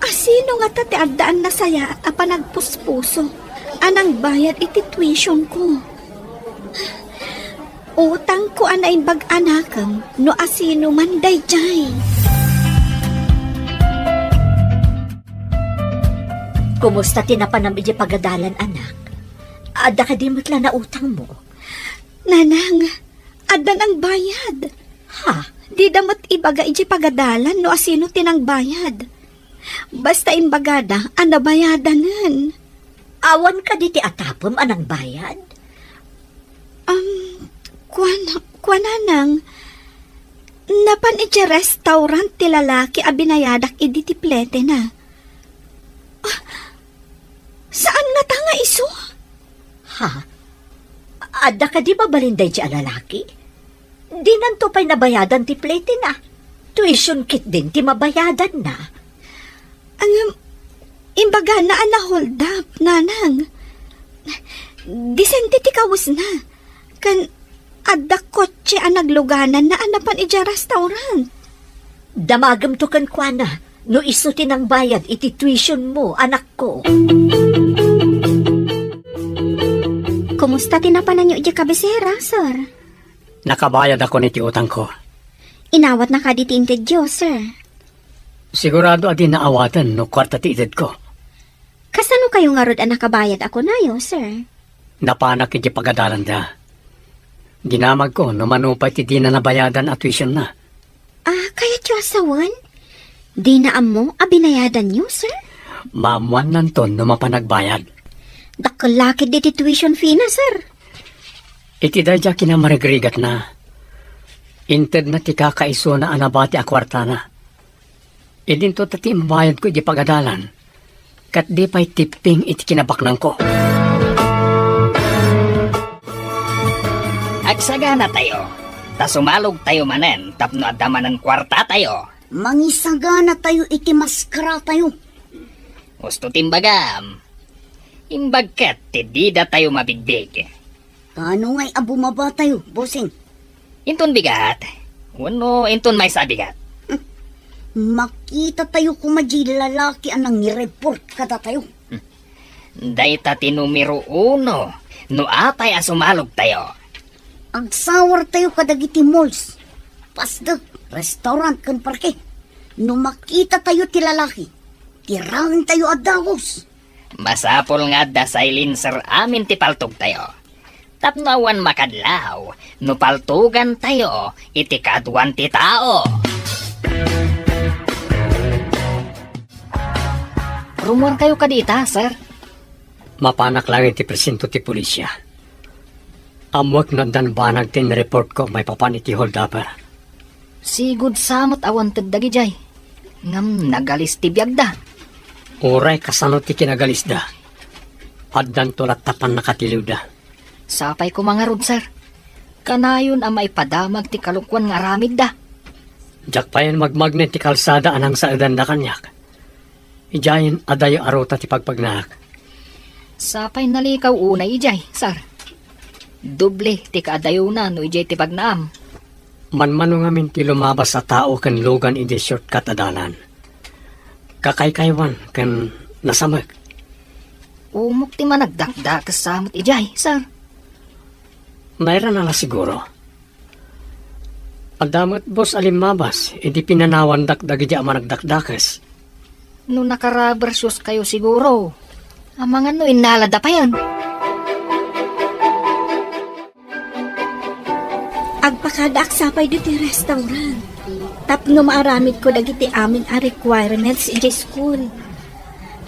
Asino nga ti addaan na saya at apanagpuspuso anang bayad iti tuition ko. Utang ko anay bag-anakam no asino man dayjay. Kumusta tinapanam iti pagadalan, anak? Ada ka di mo't na utang mo. Nanang, adan ang bayad. Ha? Di damot ibaga iti pagadalan no asino tinang bayad. Basta imbagada, anabayadanan. Awan ka di ti atapom anang bayad? Kwananang, napan iti restaurant ti lalaki a binayadak idi ti plete na. Saan nga tanga iso? Ha? Ada ka di mabalinday di alalaki? Di nanto pa'y nabayadan ti plete na. Tuition kit din ti mabayadan na. Ang imbaga na hold up, nanang. Disente ti kawus na. Kan adda kotse ang nagluganan na anapan ija restaurant. Damagam to kan kwa na. No isutin ang bayad iti tuition mo, anak ko. Kumusta tinapanan niyo ija kabisera, sir? Nakabayad ako niti utang ko. Inawat na ka di tinted Diyos, sir. Sigurado adi naawatan no kwarta ti edad ko. Kasano kayo nga rod ang nakabayad ako na yo, sir? Napanak iti pagadalan da. Ginamag ko no manupay ti di na nabayadan at tuition na. Kaya tiyo asawan? Di na amo abinayadan niyo, sir? Maamuan nanton no mapanagbayad. Dakalaki di ti tuition fee na, sir. Iti dadya kinamarigrigat na. Inted na ti kakaiso na anabati a kwarta na. Idinto tati mabayad ko iti pagadalan. Kat di pa'y tipping iti kinabaknang ko. Magsagana tayo. Ta sumalog tayo manen, tapno adaman ng kwarta tayo. Mangisagana tayo iti maskara tayo. Gusto timbagam. Imbagkat, tidida tayo mabigbig. Kano nga'y abumaba tayo, bossing? Inton bigat. Wano, inton may sabigat. Makita tayo kumadji lalaki anang i-report kada tayo. Dayta tinumero 1. No apay asumalog tayo. Agsawar tayo kadagiti malls. Pasdag, restaurant kan parke. No makita tayo ti lalaki, tirangin tayo adagos. Masapol nga da silencer amin ti paltog tayo. Tapnawan makadlaw, no paltugan tayo, iti kaduan ti tao. Rumor kayo kadita, sir. Mapanak lang iti presinto ti pulisya. Amwag na danbanag tin report ko may papan iti hold-upper. Sigud samot awan tagdagi jay. Ngam nagalis ti biyagda. Uray kasano ti kinagalis da. Addan tulat tapan nakatiliw da. Sapay ko mga rod, sir. Kanayon ang maipadamag ti kalukwan nga ramid da. Jak pa yan magmagnet ti kalsada anang sa edan da kanyak. Ijayin adayo arota ti pagpagnaak. Sapay nalikaw unay ijay, sir. Doble ti kaadayo na no ijay ti pagnaam. Manmano ngamin ti lumabas sa tao kan lugan iti shortcut adalan. Kakaykaywan kan nasamag. Umok ti managdakda kasamot ijay, sir. Mayroon na siguro. Adamot boss alimabas, hindi pinanawan dakdagi di managdakdakas. No nakarabersyos kayo siguro. Ang mga no inalada pa yan. Agpakadak sapay dito restaurant. Tapno maaramid ko dagiti amin a requirements iti school.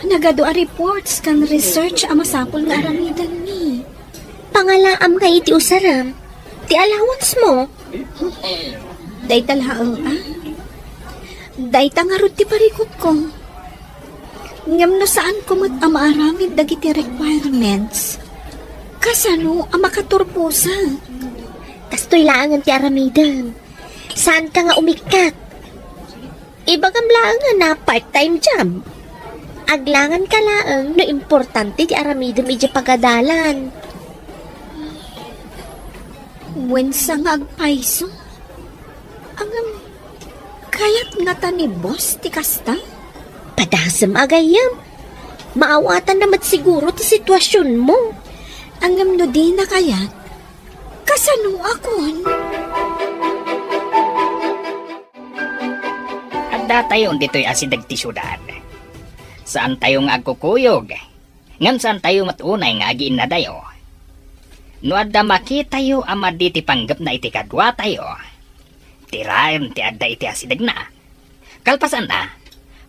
Nagado a reports kan research a masapol nga aramidan mi. Pangalaam nga iti usaram. Ti allowance mo. Day talaang Day tangarot ti parikot ko. Ngam no saan ko mat maaramid dagiti requirements. Kasano ang makaturpusa? Kastoy laangan ti aramidan. Saan ka nga umikat? Ibagam laangan na part-time job. Aglangan ka laang no importante ti aramidam iti pagadalan. Wensa nga agpaiso? Ang kayat nga ta ni boss ti kasta? Padasam agayam. Maawatan naman siguro ti sitwasyon mo. Ang no di na kayat? Kasano akon? Adda tayo dito'y asidag ti syudad. Saan tayo nga agkukuyog? Ngam saan tayo matunay nga agiin na dayo? No adda makitayo ama di ti panggap na iti kadwa tayo. Tiraem ti adda iti asidag na. Kalpasan na.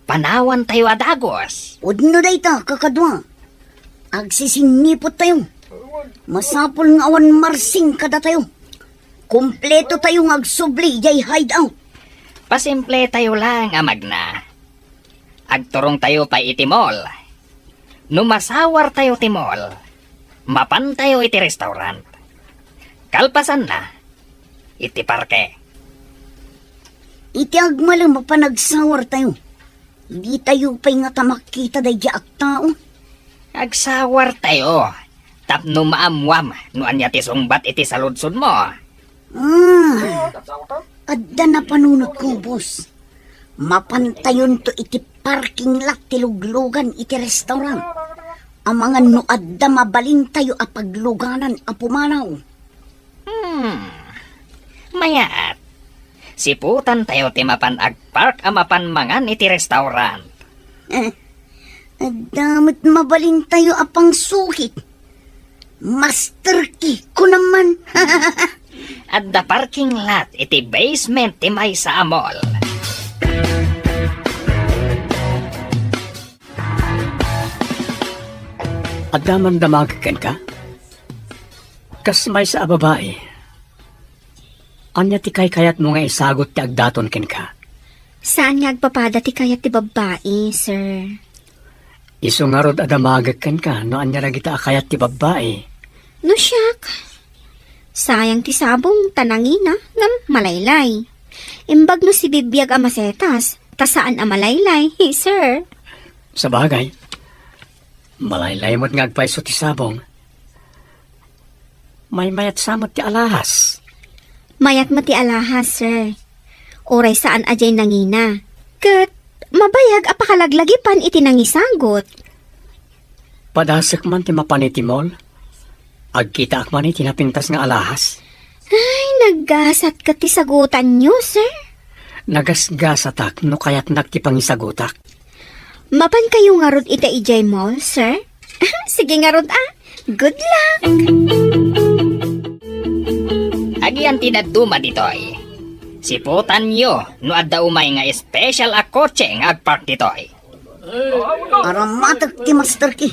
Panawan tayo adagos. Udno day ta, kakadwa. Agsisinipot tayo. Masapol nga awan marsing kada tayo. Kompleto tayo nga agsubli jay hideout. Pasimple tayo lang amag na. Agturong tayo pa iti mall. No masawar tayo ti mall, mapan tayo iti restaurant. Kalpasan na, iti parke. Iti agmalang mapanagsawar tayo. Di tayo pa'y nga tamakita day jaak tao. Agsawar tayo. Tapno maamwam, no anya ti sungbat iti saludsod mo. Adda na panunod ko, boss. Mapantayon to iti parking lot ti luglugan iti restaurant. Ang mga no adda mabalin tayo a pagluganan a pumanaw. Mayaat. Siputan tayo ti mapan agpark a mapan mangan iti restaurant. Damit mabalin tayo a pangsukit. Master key ko naman. At the parking lot iti basement ti may sa mall. At daman damagkan ka? Kas may sa babae. Anya ti kayat mo nga isagot ti agdaton ken ka? Saan nga agpapada ti kayat ti babae, sir? Iso nga rod adamagkan ka no anya na kita kayat ti babae. No, siyak. Sayang ti sabong tanangina ngam malaylay. Imbag no si bibiyag a masetas, tasaan a malaylay, hey sir. Sa bagay, malaylay mo't ngagpaiso ti sabong. May mayat samot ti alahas. Mayat mati alahas, sir. Oray saan ajay nangina. Kat, mabayag apakalaglagipan iti nangisagot. Padasek man ti mapanitimol. Agkita ak man iti napintas nga alahas. Ay, naggasat ka ti sagutan nyo, sir. Nagasgasatak no kaya't nagtipangisagutak. Mapan kayo nga rod ita ijay mall, sir? Sige nga rod Good luck! Agian tinaduma ditoy. Siputan nyo no adda umay nga special a kotse nga agpark ditoy. Aramatak ti Master Ki.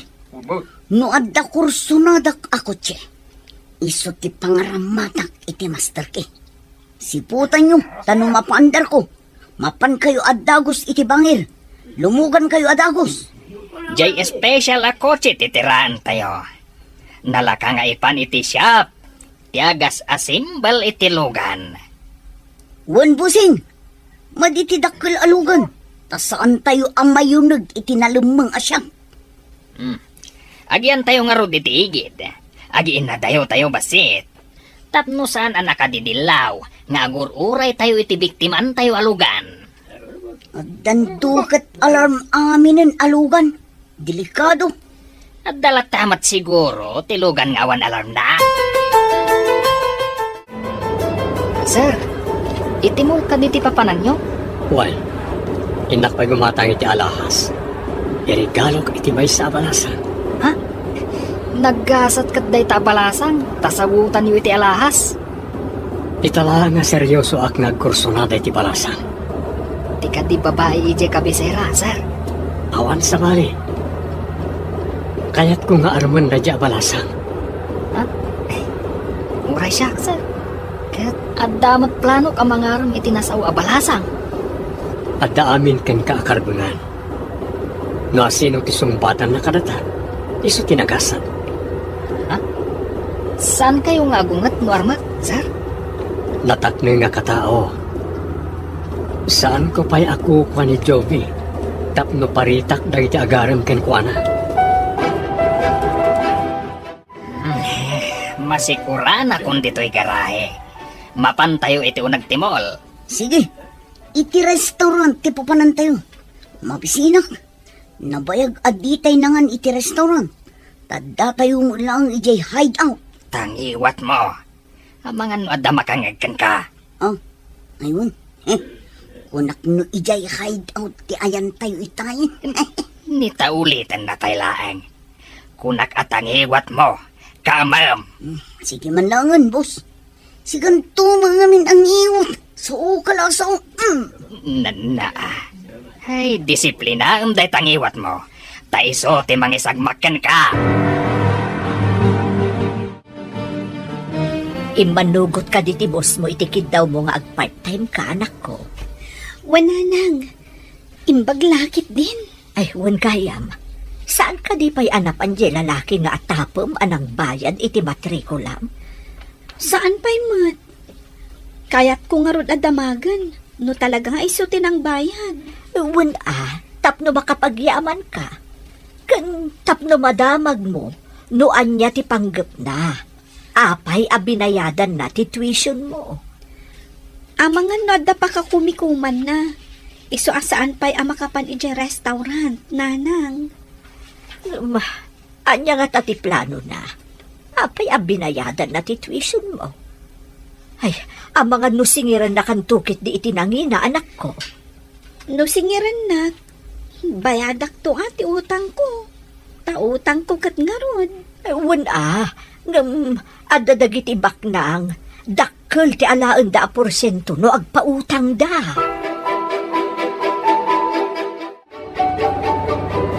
No adda kursunadak ako tse. Iso ti pangaramatak iti Master Ki. Siputan nyo, tanong mapaandar ko. Mapan kayo adagos iti bangir. Lumugan kayo adagos. Jay special a kotse titiraan tayo. Nalaka nga ipan iti shop. Tiagas a simbal iti lugan. Wan busing, maditi dakkel alugan. Tas saan tayo ang mayunag iti nalumang asyam. Agian tayo nga rod iti igid. Agiin na dayo tayo basit. Tapno saan ang nakadidilaw. Nga agururay tayo iti biktiman tayo alugan. Dandukat alarm aminin alugan. Delikado. At dalatamat siguro tilugan nga awan alarm na. Sir, itimol ka diti papanan nyo? Well, inak pa'y gumatang iti alahas. Irigalo ka iti may sa abalasan. Ha? Naggasat kat day tabalasang, tasagutan yu iti alahas. Itala nga seryoso ak nagkursunada iti balasan. Di ka di babae ije kabisera, sir. Awan sa bali. Kaya't ko nga arman na di abalasan. Uray siya, sir. Kat addamat plano ka mangarang itinasaw abalasang. At daamin kan kaakarbungan. No asino ti sumbatan na kadata, iso tinagasan. Saan kayo nga agungat no armat, sir? Natakno nga katao. Saan ko pa'y ako kwa ni Jovi? Tapno paritak dagiti agaram ken kuana. Masikura na kung dito'y garahe. Mapantayo iti unag timol. Sige, iti restaurant ti papanan tayo. Mabisinak. Nabayag aditay nangan iti restaurant. Tadda tayo mo lang ijay hideout. Tangiwat mo. Amangan no adda makangagkan ka. Ayun. Kunak no ijay hideout ti ayan tayo itayin. Nitaulitan na tayo laang. Kunak at tangiwat mo. Kamam. Sige man langan, boss. Sigan tumangamin ang iwat. So, kalasaw. Na. Ay, disiplina ang day tangiwat mo. Taiso ti mangisagmakan ka. Imanugot ka diti boss mo, itikid daw mo nga ag-part-time ka, anak ko. Wananang, imbaglakit din. Ay, wan kayam. Saan ka di pa'y anapan di lalaki nga atapom anang bayad iti matrikulam? Saan pa'y mat? Kayat ko nga rod adamagan, no talaga nga isutin ang bayad. Wan tapno makapagyaman ka. Kan tapno madamag mo, no anya ti panggap na. Apay abinayadan na ti tuition mo. Amangan no adda pa ka kumikuman na. Iso asaan pa'y amakapan ije restaurant, nanang. Anya nga tati plano na. Apay abinayadan na ti tuition mo. Ay, ang mga nusingiran na kantukit di itinangina, anak ko. No singiran na, bayadak to ati utang ko. Tautang ko kat nga rod. Wan adadagiti baknang, dakkel ti alaan da porsyento no agpautang da.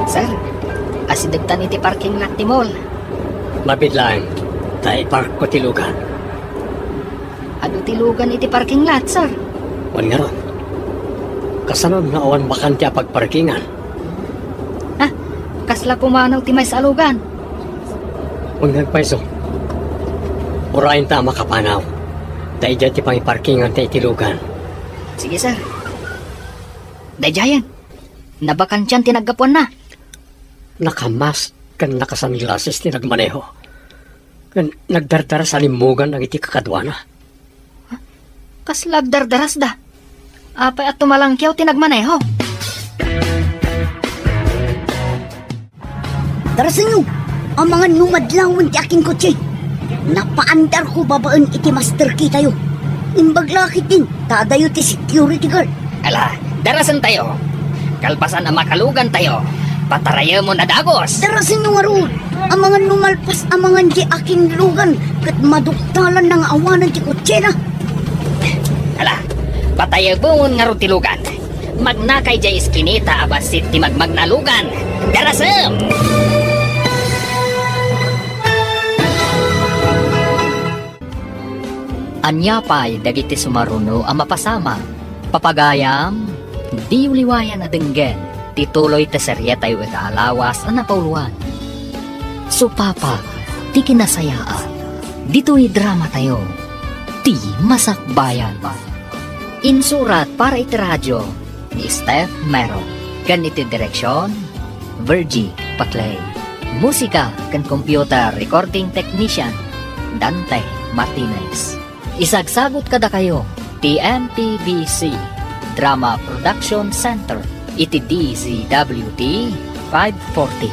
Sir, asidagtan iti parking lot ti mall. Mabidlaan, tayo park ko tilugan. Ado tilugan iti parking lot, sir. Wan nga ron. Kasanod na awan bakanti a pagparkingan. Kasla pumanaw ti may salugan. Huwag nagpaiso. Burahin ta makapanaw. Dahil dyan ti pangiparkingan ta itilugan. Sige, sir. Dayayan. Nabakan tiyan tinagapuan na. Nakamas kan nakasunglasses ti nagmaneho. Kan nagdardara sa limugan ang iti kakadwana. Kaslag dardaras da. Apay at tumalangkyaw tinagmaneho. Darasan nyo, ang mga numadlawan ti aking kotse. Napaandar ko babaan iti master key tayo. Imbaglakit din, tadayo ti security guard. Ala, darasan tayo. Kalpasan ang makalugan tayo. Pataraya mo na dagos. Darasan nyo nga roon, ang mga numalpas ang mga di aking lugan kat maduktalan ng awanan ti kotse na. Ala, pataya bungon nga ron tilugan. Magnakay jay iskinita abasit ti magmagnalugan. Darasam! Anyapay dagiti sumaruno ang mapasama. Papagayam, di uliwayan na denggen. Tituloy te seryetay alawas ang napauluan. Supapag, ti kinasayaan. Dito'y drama tayo. Ti masakbayan. Insurat para iti radyo ni Steph Mero. Ganiti direksyon, Virgie Paclay. Musika kan computer recording technician, Dante Martinez. Isagsagot kada kayo, TMPBC Drama Production Center, iti DZWT 540.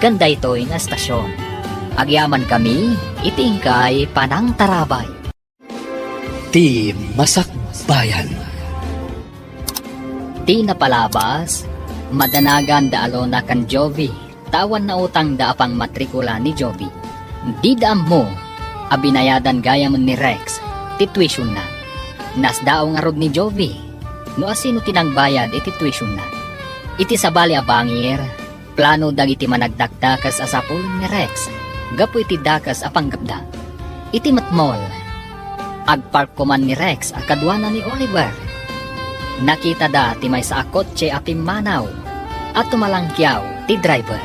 Ganda ito'y nga estasyon. Agyaman kami, itingkay Panang Tarabay. Ti Masakbayan. Di napalabas, madanagan da alona kan Jovi, tawan na utang da apang matrikula ni Jovi. Di daam mo, abinayadan gaya mo ni Rex, tituition na. Nasdao nga rod ni Jovi, no asino tinangbayad iti tuition na. Iti sabali abangir, plano dagiti managdakdakas asapul ni Rex, gapu iti dakas apanggapda. Iti matmol, agpark ko man ni Rex akadwana ni Oliver. Nakita da ti may sa kotse api manaw at tumalangkyaw ti driver.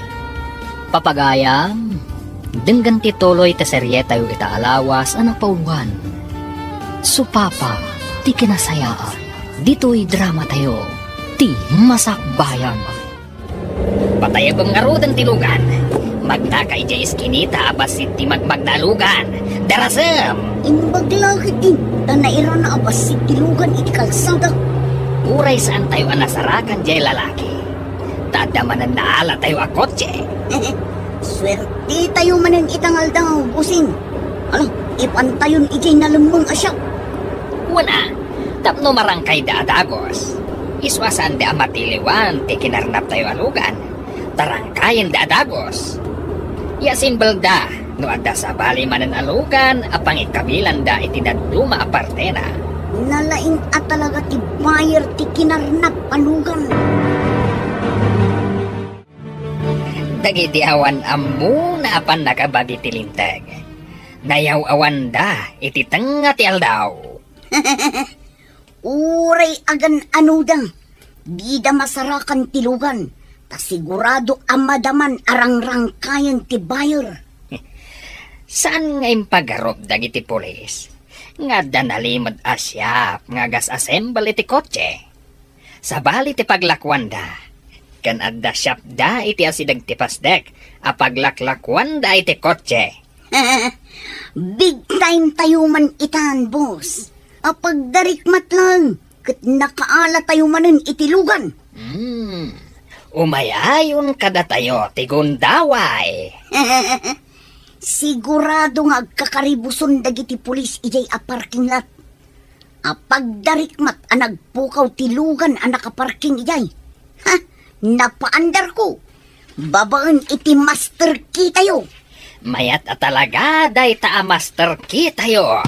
Papagayam, denggan ti tuloy ti seryeta yu ita alawas ang napauluan. Supapa, ti kinasayaan. Dito'y drama tayo, ti masakbayan. Patayabang nga rodan tilugan. Magnakay jay iskinita abasit ti magmagnalugan. Darasam! Imbaglakit din, tanaira na abasit tilugan iti kalsada. Uray saan tayo anasarakan jay lalaki. Tadamanan na ala tayo a kotse. Swerte tayo manan itangal daw, busing. Alam, ipantayon ijay nalamang asya. Una, tapno marangkay da adagos. Iswasan da amatiliwan ti kinarnap tayo alugan. Tarangkayan da adagos. Yasimbal da, no adda sa bali manan alugan, apang ikabilan da itinadluma aparte na. Nalaing at talaga ti buyer ti kinarnap alugan. Dagiti awan ammo na apan nakabagi ti lintag. Nayaw awan da, iti tenga ti aldaw. Uray agan anudang, di da masarakan tilugan, ta sigurado amadaman arangrangkayan ti buyer. Saan nga impagarop dagiti polis? Nga danalimod asyap nga gas assemble iti kotse. Sabali ti paglakwanda. Kan adda syap da iti asidag ti pasdek. Apaglaklakwanda iti kotse. Big time tayo man itan, boss. Apagdarikmat lang, kat nakaala tayo manin itilugan. Umayayon kada tayo ti gundaway. Sigurado nga agkakaribuson dagiti pulis ijay a parking lot. Apagdarikmat a nagpukaw tilugan a nakaparking ijay. Ha, napaandar ko. Babaan iti master key tayo. Mayat at talaga day ta master key tayo.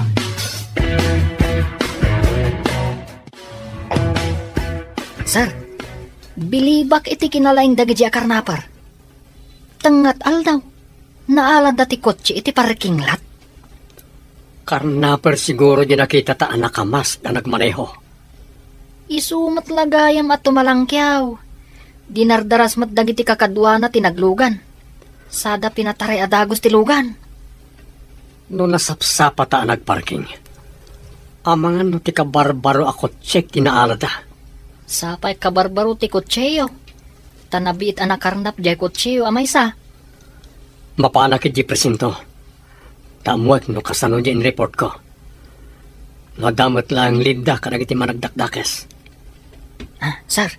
Sir, bilibak iti kinalaing dagiti akarnapar. Tengat aldaw, naalad dati kotse iti parking lot. Karnaper siguro di nakita ta anak kamas na nagmaneho. Isumat lagayam at tumalangkyaw. Dinardaras mat dagiti kakadwa na tinaglugan. Sada pinataray adagos tilugan. No nasapsapa ta nagparking. Amangan no ti kabarbaro ako check tinaalada. Sapay kabarbaro ti kutseyo. Tanabiit anak karnap jay kutseyo amay sa. Mapaanak iti presinto. Tamuak no kasano di in report ko. Nadamot lang linda karag iti managdakdakes. Sir,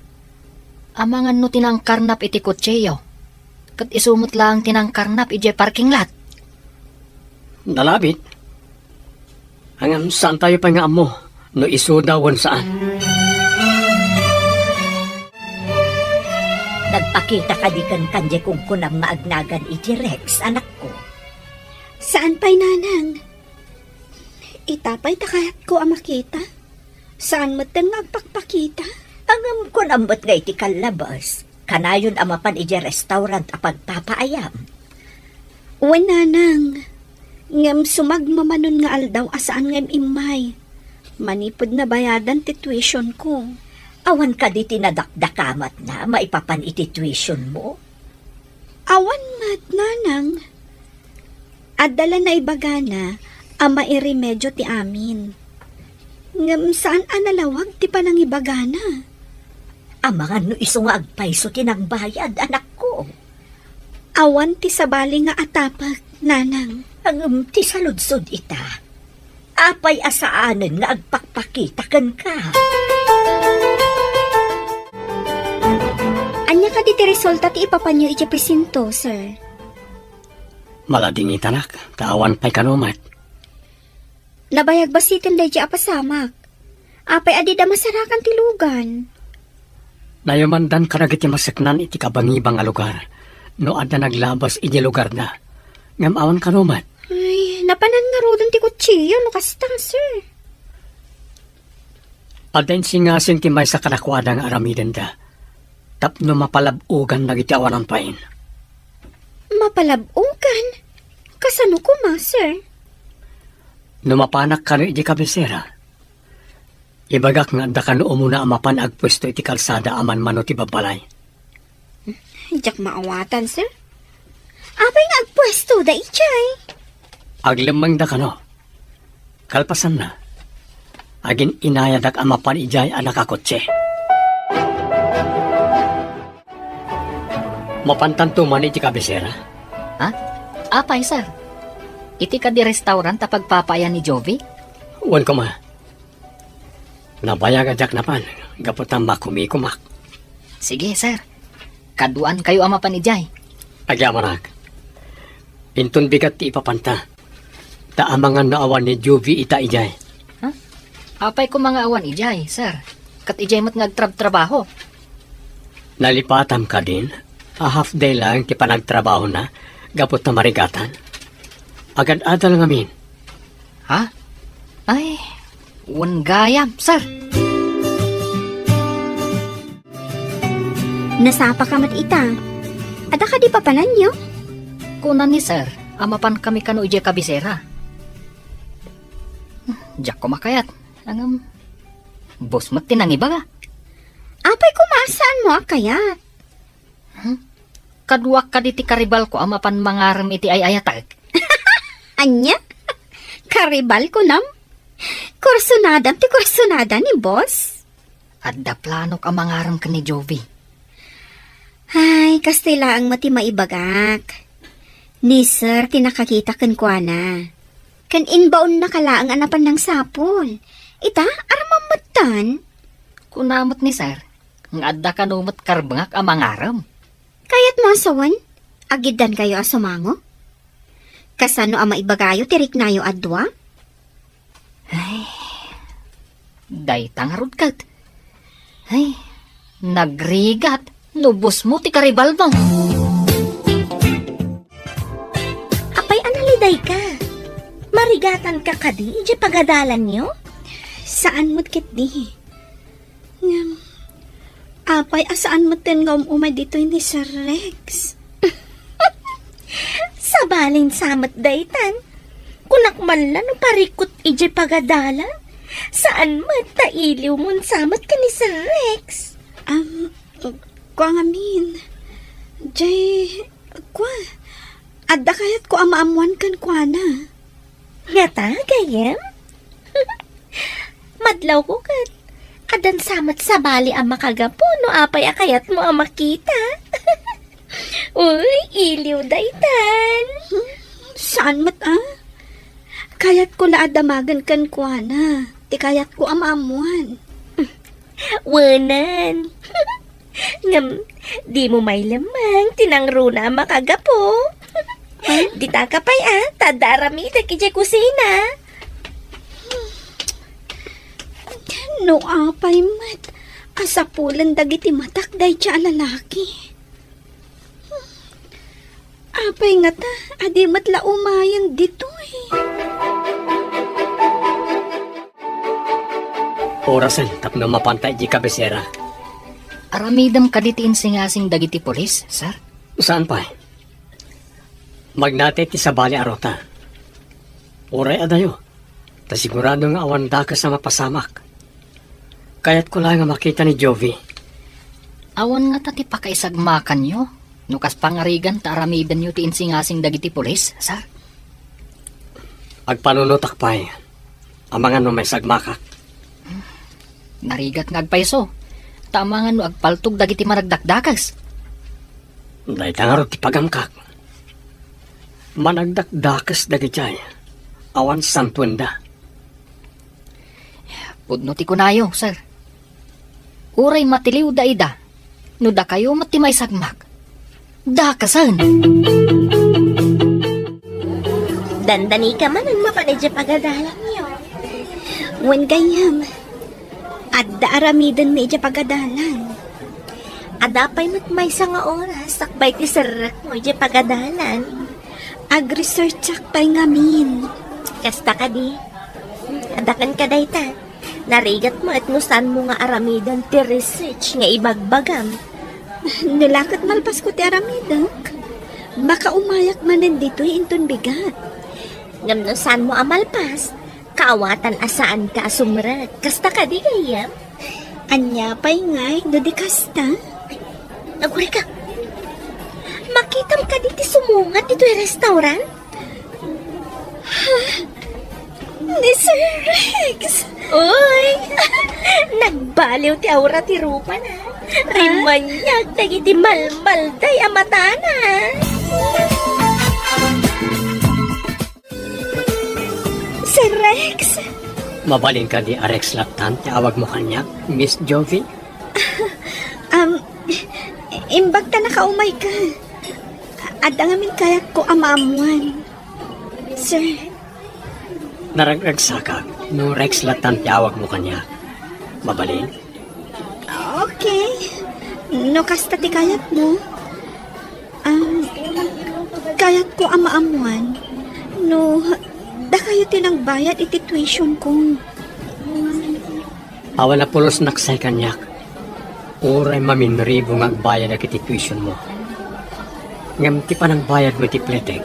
amangan no tinangkarnap iti kutseyo. Kat isumot lang tinangkarnap iti parking lot. Nalabit. Hanggang saan tayo pa nga mo no isudawan saan? Nagpakita ka di kan kanya kung kunam maagnagan iti Rex, anak ko. Saan pa'y nanang? Itapay takayat ko ang makita. Saan mo tang agpakpakita? Ang kunambot nga iti kalabas. Kanayon amapan iti restaurant a pagpapaayam. Uwan nanang. Ngam sumagmamanon nga aldaw asaan ngam imay. Manipod na bayadan ti tuition ko. Awan ka di tinadakdakamat na maipapan iti tuition mo. Awan mat nanang. Adala na ibagana ama iremedyo ti amin. Ngam saan analawag ti panang ibagana? Amangan no iso nga agpaiso tinangbayad, anak ko. Awan ti sabali nga atapak, nanang. Ang ti saludsod ita. Apay asaanan nga agpakpakitakan ka. Anya ka di ti resulta ti ipapanyo iti presinto, sir? Malading itanak. Tawan pa'y kanumat. Nabayag ba sitin day di apasamak? Apay adi da masarakan ti lugan. Nayamandan karag iti masaknan iti kabangibang a lugar. No ada naglabas iti lugar na. Ngam awan kanumat. Ay, napanan nga rodon ti kutsiyo, no kasta, sir. Adain singasin ti may sa kanakwada nga aramiden da. Tapno mapalabugan na iti awanan pain. Mapalabugan? Kasano ko ma, sir? Numapanak ka no iti kabisera. Ibagak nga da ka no umuna amapan agpwesto iti kalsada aman mano ti babalay. Diyak maawatan, sir. Apay nga agpwesto da ichay. Aglemang da ka no. Kalpasan na. Agin inayadak amapan ijay anak akotse. Mapantanto man iti kabisera. Apay, sir. Iti ka di restaurant a pagpapayan ni Jovi? Uwan ko ma. Nabayaga jak napan. Gaputang makumikumak. Sige, sir. Kaduan kayo ama panijay. Agyamanak. Intun bigat ti ipapanta. Taamangan na awan ni Jovi ita ijay. Apay ko mga awan ijay, sir. Kat ijay mat nagtrabaho. Nalipatam ka din. A half day lang ti panagtrabaho na. Gapot na marigatan. Agad-adal ng amin. Ha? Ay, gayam, sir. Nasapa ka mat ita. Ada ka di papanan nyo? Kunan ni sir, amapan kami kano ijay kabisera. Diyak ko makayat. Ang boss mat tinangiba ka. Apay kumasaan mo kayat? Kaduak ka diti karibal ko amapan mangaram iti ay ayatag. Anya? Karibal ko nam? Kursunada ti kursunada ni boss? Adda plano ka mangaram ka ni Jovi. Ay, kastila ang mati maibagak. Ni sir, tinakakita kan kwa na. Kan inbaon na kalaang anapan ng sapol. Ita, aramamatan. Kunamot ni sir, ng adda kanumot karbangak ang mangaram. Kayat mo asawan, agidan kayo asumango? Kasano ang maibagayo, tirik na yung adwa? Day tangarod kat. Ay, nagrigat. Lubos mo ti karibal mo. Apay analiday ka. Marigatan ka kadi, di pagadalan niyo? Saan mo't kit di? Apay, asaan mo't ten nga umay dito ni Sir Rex? Sabalin samat daytan. Kunak man lang no parikot ije pagadalan. Saan matailiw mon samat ka ni Sir Rex? Kwa nga min. Jay, kwa. Adda kayat ko amaamuan kan kwa na. Nga ta, gayam? Madlaw ko kat. Adan samat sa bali ang makagapo no apay akayat mo ang makita. Uy, iliw daytan. Saan mat Kayat ko laadamagan kan kuana. Ti kayat ko amamuan. Wanan. Ngam, di mo may lamang tinangro na makagapo. Di ta kapay tadarami ta kija kusina. No apay mat. Asapulan dagiti matak day siya lalaki. Apay nga ta, adi matla umayang dito Orasan, tapno mapantay di kabisera. Aramidam kaditiin singasing dagiti polis, sir. Saan pa? Magnate ti sabali arota. Oray adayo. Ta sigurado nga awan da ka sa mapasamak. Kaya't ko lang nga makita ni Jovi. Awan nga tati pakaisagmakan nyo. Nukas pangarigan ta aramidan nyo ti insingasing dagiti polis, sir. Agpanunutak pa ang mga no may sagmakak. Narigat nga agpaiso. Tama nga no agpaltog dagiti managdakdakas. Dahil tangaro ti pagamkak. Managdakdakas dagiti awan santuenda. Pudno ti kunayo, sir. Uray matiliw da ida. No da kayo matimay sagmak. Dakasan. Dandani ka man ang mapanadya pagadalang niyo. Wen gayam. Adda aramidan medya pagadalan. Adapay matmay sa nga oras, sakbay ti sarak mo dya pagadalan. Ag-research pay ngamin. Kasta ka di. Adakan ka dayta. Narigat mo at nusan mo nga aramidan ti research nga ibagbagam. Nulakat malpas ko ti aramidak. Baka umayak manan dito inton bigat. Ngam nusan mo amalpas. Kaawatan asaan ka sumrat. Kasta ka di gayam. Anya pay ngay, dodi kasta. Aguri ka. Makitam ka diti sumungat dito yung restaurant? Ni Sir Rex. Uy! Nagbaliw ti aura ti rupa na. Rimanyag dagiti malmalday amatana. Sir Rex. Mabalin ka di Arex Latan, awag mo kanya, Miss Jovi. Imbag ta nakaumay ka. Adda ngamin kayat ko amamuan. Sir, Naragagsakag, no Rex Latan, awag mo kanya. Mabalin? okay. No kasta ti kayat mo. Kayat ko amaamuan. No, da kayo tinang bayad iti tuition ko. Awa na pulos naksay kanyak. Uray maminribo nga agbayad ang iti tuition mo. Ngam ti panang bayad mo iti pletek.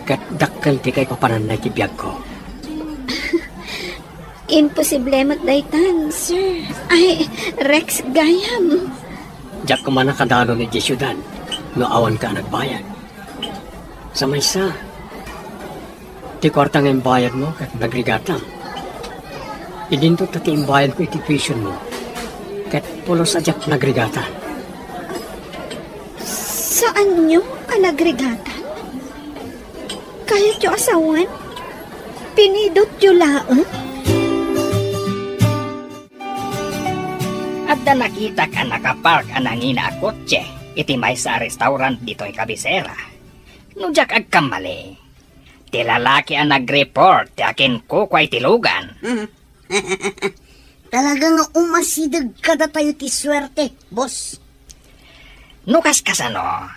Kat dakkel ti kay papananay ti biyag ko. Imposible magdaytan, sir. Ay, Rex gayam. Diyak ko man nakadalo ni Jesudan, no awan ka nagbayad. Sa maysa, ti kwarta nga bayad mo kat nagrigatam. Idinto ta ti imbayad ko iti tuition mo. Kat pulos adyak nagrigatan. Saan nyo ka nagrigatan? Kayat yung asawan? Pinidot yung laang? At da nakita ka nakapark anangina a kotse, iti may sa restaurant dito'y kabisera. Nujak agkamali. Ti lalaki ang nag-report, ti akin ko kway tilugan. Talaga nga umasidag kada tayo ti swerte, boss. Nukas kasano,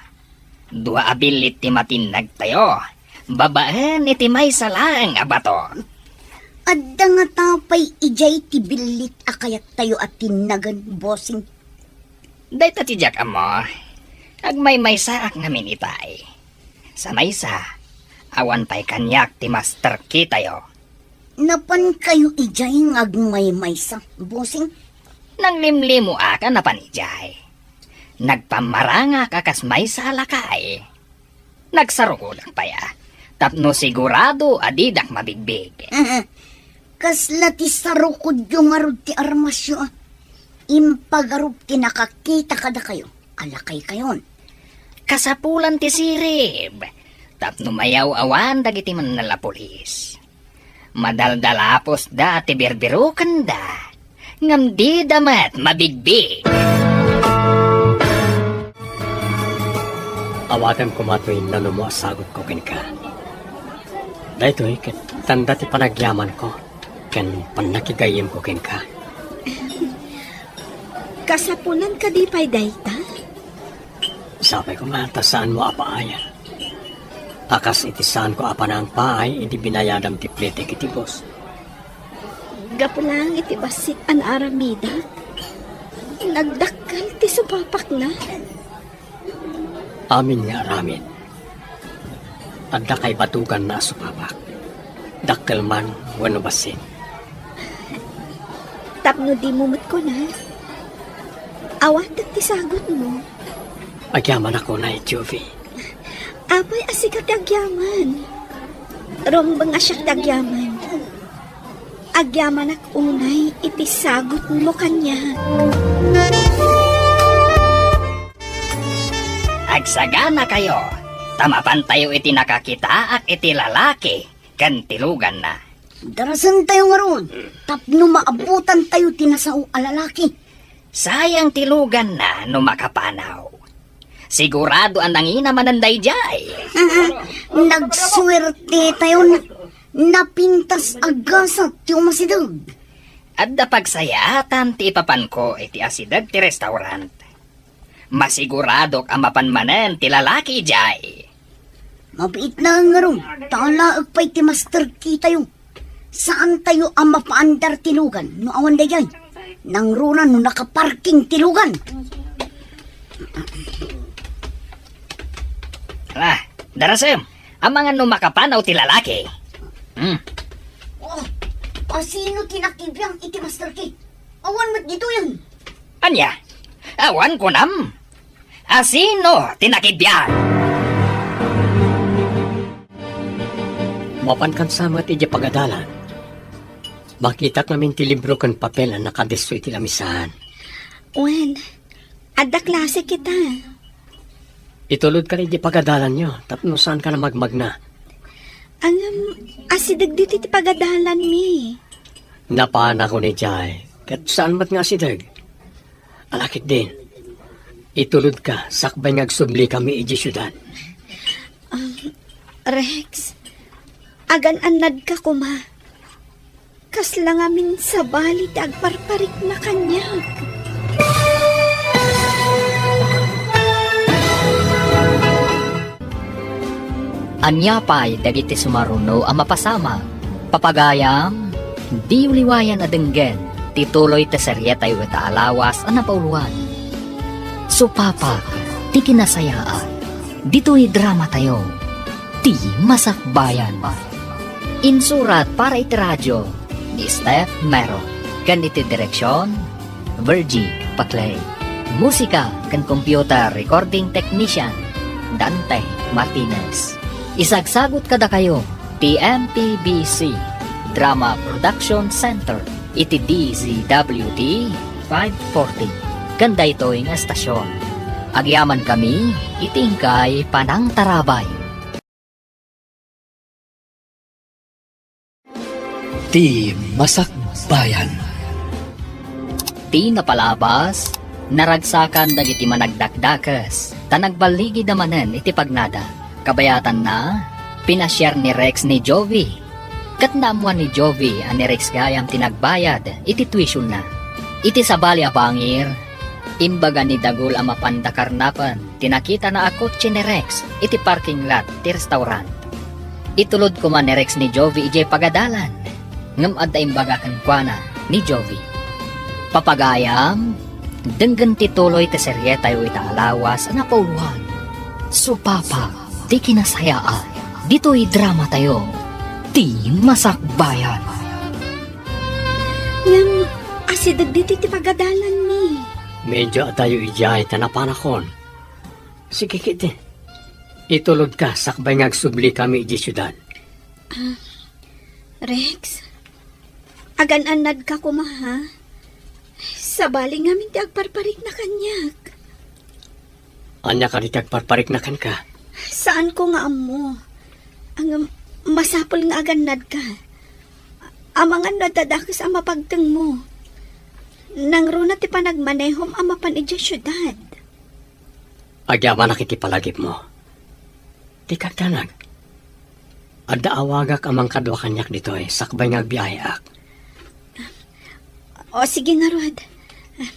dua abilit ti matinag tayo, babaan iti may salang abato. Adda nga tapay ijay ti bilit akayat tayo at tinagan, bossing. Dahil ti jak amo, agmay saak namin itay. Sa maysa, awan pa'y kanyak ti master key tayo. Napan kayo ijay ng agmay-maysa, bossing. Nang limlimo ka na panijay. Nagpamaranga ka kas may sa lakay. Nagsaro ko lang pa ya. Tapno sigurado adidak mabigbig. Kasla ti sarukod yung arod ti armasyo. Impagarup ti nakakita kada kayo. Alakay kayon. Kasapulan ti sirib. Tapno mayaw awan dagiti manala polis. Madaldalapos da ti birbirukan da. Ngam di damat mabigbig. Awagan ko matoy na lumuasagot ko kin ka. Dahito'y tanda ti panagyaman ko. Ken panakigayim ko kin ka. Kasapunan ka di pa'y dayta? Sabi ko nga, saan mo apaayan? Akas iti saan ko apa na ang paay, hindi binayadam ti plete kiti boss. Gapulang iti basit an aramida. Nagdakkel ti supapak na. Amin nga ramin. Adda kay batugan na supapak. Dakkel man, wano basit. Tapno di mumut ko na. Awat at ti sagot mo. Agyaman ako na Jovi. Apay asikat agyaman. Rombang asyak agyaman. Agyaman ak unay iti sagot mo kanya. Agsagana kayo. Tamapan tayo iti nakakita ak iti lalaki. Kan tilugan na. Darasan tayo nga ron. Tapno maabutan tayo tinasao alalaki. Sayang tilugan na no makapanaw. Sigurado ang nangina mananday jay. Nagswerte tayo na. Napintas agasat ti umasidag. At pagsayatan ti ipapan ko iti asidag ti restaurant. Masiguradok ang mapanmanen ti lalaki jay. Mabait na nga ron. Talaag pa'y ti master key tayo. Saan tayo ang mapaandar tilugan no awan dayay? Nang runa no nakaparking tilugan. Darasem, ang mga numakapanaw ti lalaki. Sino tinakibiyang iti master key? Awan mat dito yan. Anya, awan ko nam. Asino tinakibyan? Mapan kan sama ti pagadalan. Makita namin ti libro kan papel na nakadestoy ti lamisahan. Wen, adda klase kita. Itulod ka rin di pagadalan nyo. Tapno saan ka na magmagna. Asidag dito ti pagadalan mi. Napaan ako ni Jai. Kat saan mat nga sidag? Alakit din. Itulod ka. Sakbay ngagsubli kami iji syudad. Rex, agan-anad ka kuma. Kasla ngamin sa bali ti agparparik na kanya. Anya pa'y dagiti sumaruno ang mapasama. Papagayam, di uliwayan adenggen, tituloy te seryetay weta alawas ang napauluan. Supapa, ti kinasayaan, dito'y drama tayo, ti masakbayan. Insurat para iti radyo, ni Steph Mero, kan iti direksyon, Virgie Paclay. Musika kan computer recording technician, Dante Martinez. Isagsagot kada kayo, TMPBC, Drama Production Center, iti DZWT 540. Ganda ito nga estasyon. Agyaman kami, itingkay panang tarabay. Ti Masakbayan. Ti napalabas, naragsakan dagiti managdakdakas, tanagbaligi damanen iti pagnada. Kabayatan na, pinasyar ni Rex ni Jovi. Katnaamuan ni Jovi ang ni Rex gayam tinagbayad, iti tuition na. Iti sabali abangir, imbaga ni Dagul ang mapandakarnapan, tinakita na ako ni Rex, iti parking lot, ti restaurant. Itulod ko man ni Rex ni Jovi ijay pagadalan, ngam adda imbaga kankwana ni Jovi. Papagayam, denggan tituloy ti seryeta yu itaalawas na pauluhan. Supapa, di kinasayaan, dito'y drama tayo, ti masakbayan. Ngam, asidag dito ti pagadalan mi. Medyo tayo ijay tanapanakon. Sige kiti. Itulod ka, sakbay nga agsubli kami di syudad. Rex, agan-anad ka kumaha. Sabali nga minti agparparik na kanyak. Anya ka ritag parpariknakan ka. Saan ko nga amo? Ang masapol nga aganad ka. Amangan nadadakas ang mapagtang mo. Nang runa ti panagmanehom ang mapanidya syudad. Agyaman na kitipalagip mo. Di kagtanag. Adda awagak amang kadwa kanyak dito sakbay nga agbiyayak. O sige nga Rod.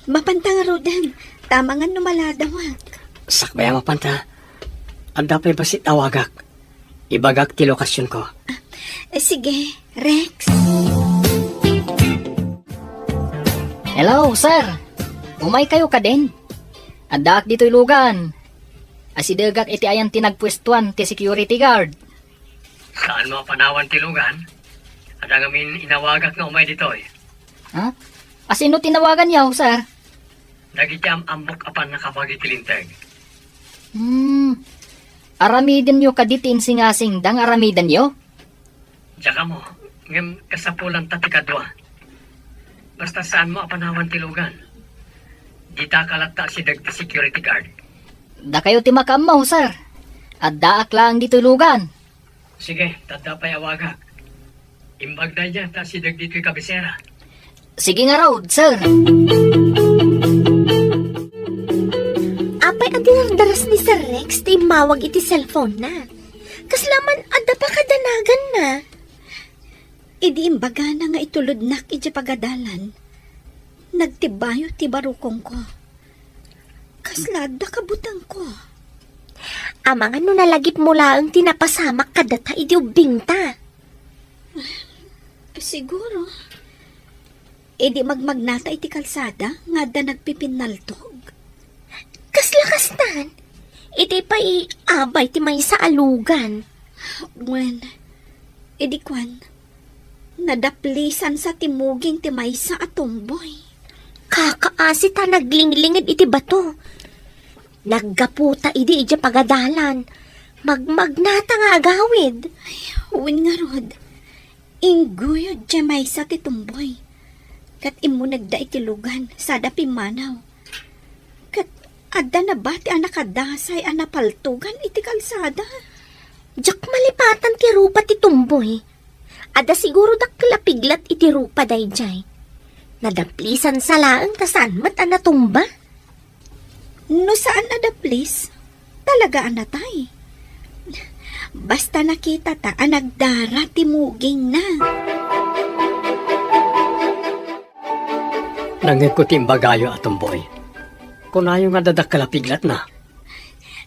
Mapanta nga Rodan. Tama nga numaladawag. Sakbay ang mapanta. Adda pa'y basit awagak. Ibagak ti lokasyon ko. Sige, Rex. Hello, sir. Umay kayo ka din. Andaak dito ilugan. Asidagak iti ayan tinagpwestuan ti security guard. Saan mo panawan tilugan? Ada ngamin inawagak nga umay dito Ha? Asino tinawagan yaw, sir? Nagijam ambok apan nakabagi tilinteg. Aramiden yo kaditin singasing dang aramiden yo? Tsaka mo, ngem kasapulan tati kadwa. Basta saan mo apanawan tilugan? Di ta kalata si dagti security guard. Da kayo ti makamaw, sir. At daak lang dito ilugan. Sige, tanda pa'y awagak. Imbag na dyan, ta si dagdito'y kabisera. Sige nga raw, sir. Apay adi ang daras ni Sir Rex ti mawag iti cellphone na. Kaslaman adda pa kadanagan na. Idi imbaga na nga itulod nak iti pagadalan. Nagtibayo ti barukong ko. Kaslada kabutang ko. Amangan no nalagip mula ang tinapasamak kadata iti ubingta. Siguro. Idi magmagnata iti kalsada nga da nagpipinaltog. Kaslakastan. Iti pa abay ti may sa alugan. When, idi kwan, nadaplisan sa timuging ti may sa atomboy. Kakaasi ta naglingilingid iti bato. Naggaputa idi iti pagadalan. Magmagnata nga agawid. Uwin nga Rod, inguyod dya may sa titumboy. Kat imo nagda iti lugan sa dapimanaw. Kat adda na ba ti anakadasay anapaltugan iti kalsada? Jak malipatan ti rupa ti tumboy. Ada siguro dakilapiglat iti rupa dayjay. Nadaplisan sa laang tasan mat anatumba. No saan adaplis? Talaga anatay. Basta nakita ta anagdara ti muging na. Nangikuti imbagayo atong boy. Kunayo nga dadakalapiglat na.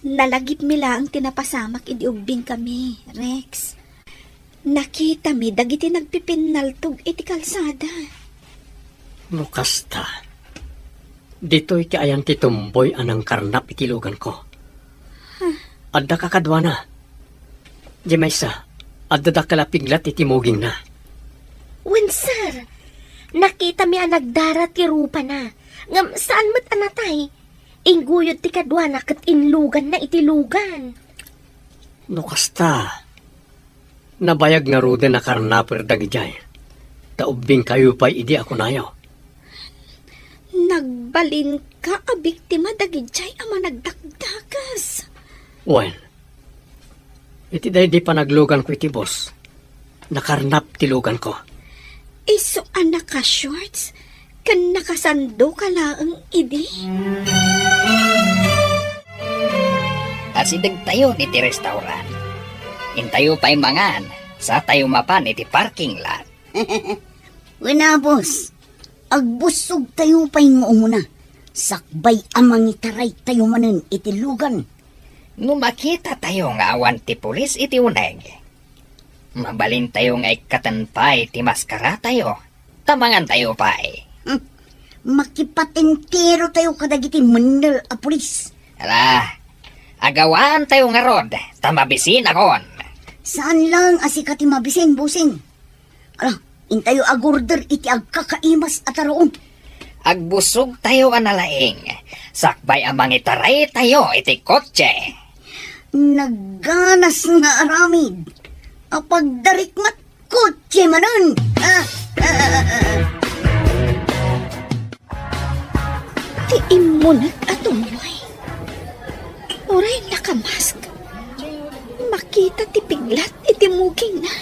Nalagip mi lang tinapasamak idi ubing kami, Rex. Nakita mi dagiti nagpipinaltog iti kalsada. Lukasta. Dito iti ayan ti tumboy anang karnap itilugan ko. Adda kakadwa na. Di may sa, adda dakalapiglat iti muging na. Wen sir, nakita mi ang nagdara ti rupa na. Ngam saan mat anatay? Inguyod ti kadwa na kat inlugan na itilugan. Lukasta. Nabayag nga rude na karnapir dagijay. Taubing kayo pa idi ako nayo. Nagbalin ka a biktima dagijay ama nagdakdakas. Well, iti day di pa naglugan ko iti boss. Nakarnap tilugan ko. Iso anak ka shorts, kan nakasando ka laang idi. Asidag tayo iti restaurant. Intayo pa'y mangan sa tayo mapan iti parking lot. Wala, boss. Agbusog tayo pa'y una. Sakbay amang itaray tayo manen iti lugan. No makita tayo nga awan ti pulis iti uneg. Mabalin tayo nga ikatanpay ti maskara tayo. Tamangan tayo pa'y. Makipatentero tayo kadagiti mandal a pulis. Ala, agawaan tayo nga rod. Tamabisin akon. Saan lang asikati mabising, busing? Ala, intayo agorder iti agkakaimas at aroon. Agbusog tayo analaing. Sakbay amang itaray tayo iti kotse. Nagganas nga aramid. Apag darikmat kotse manan. Tiim mo nag-atumoy. Oray nakamask. Makita ti piglat itimuging na.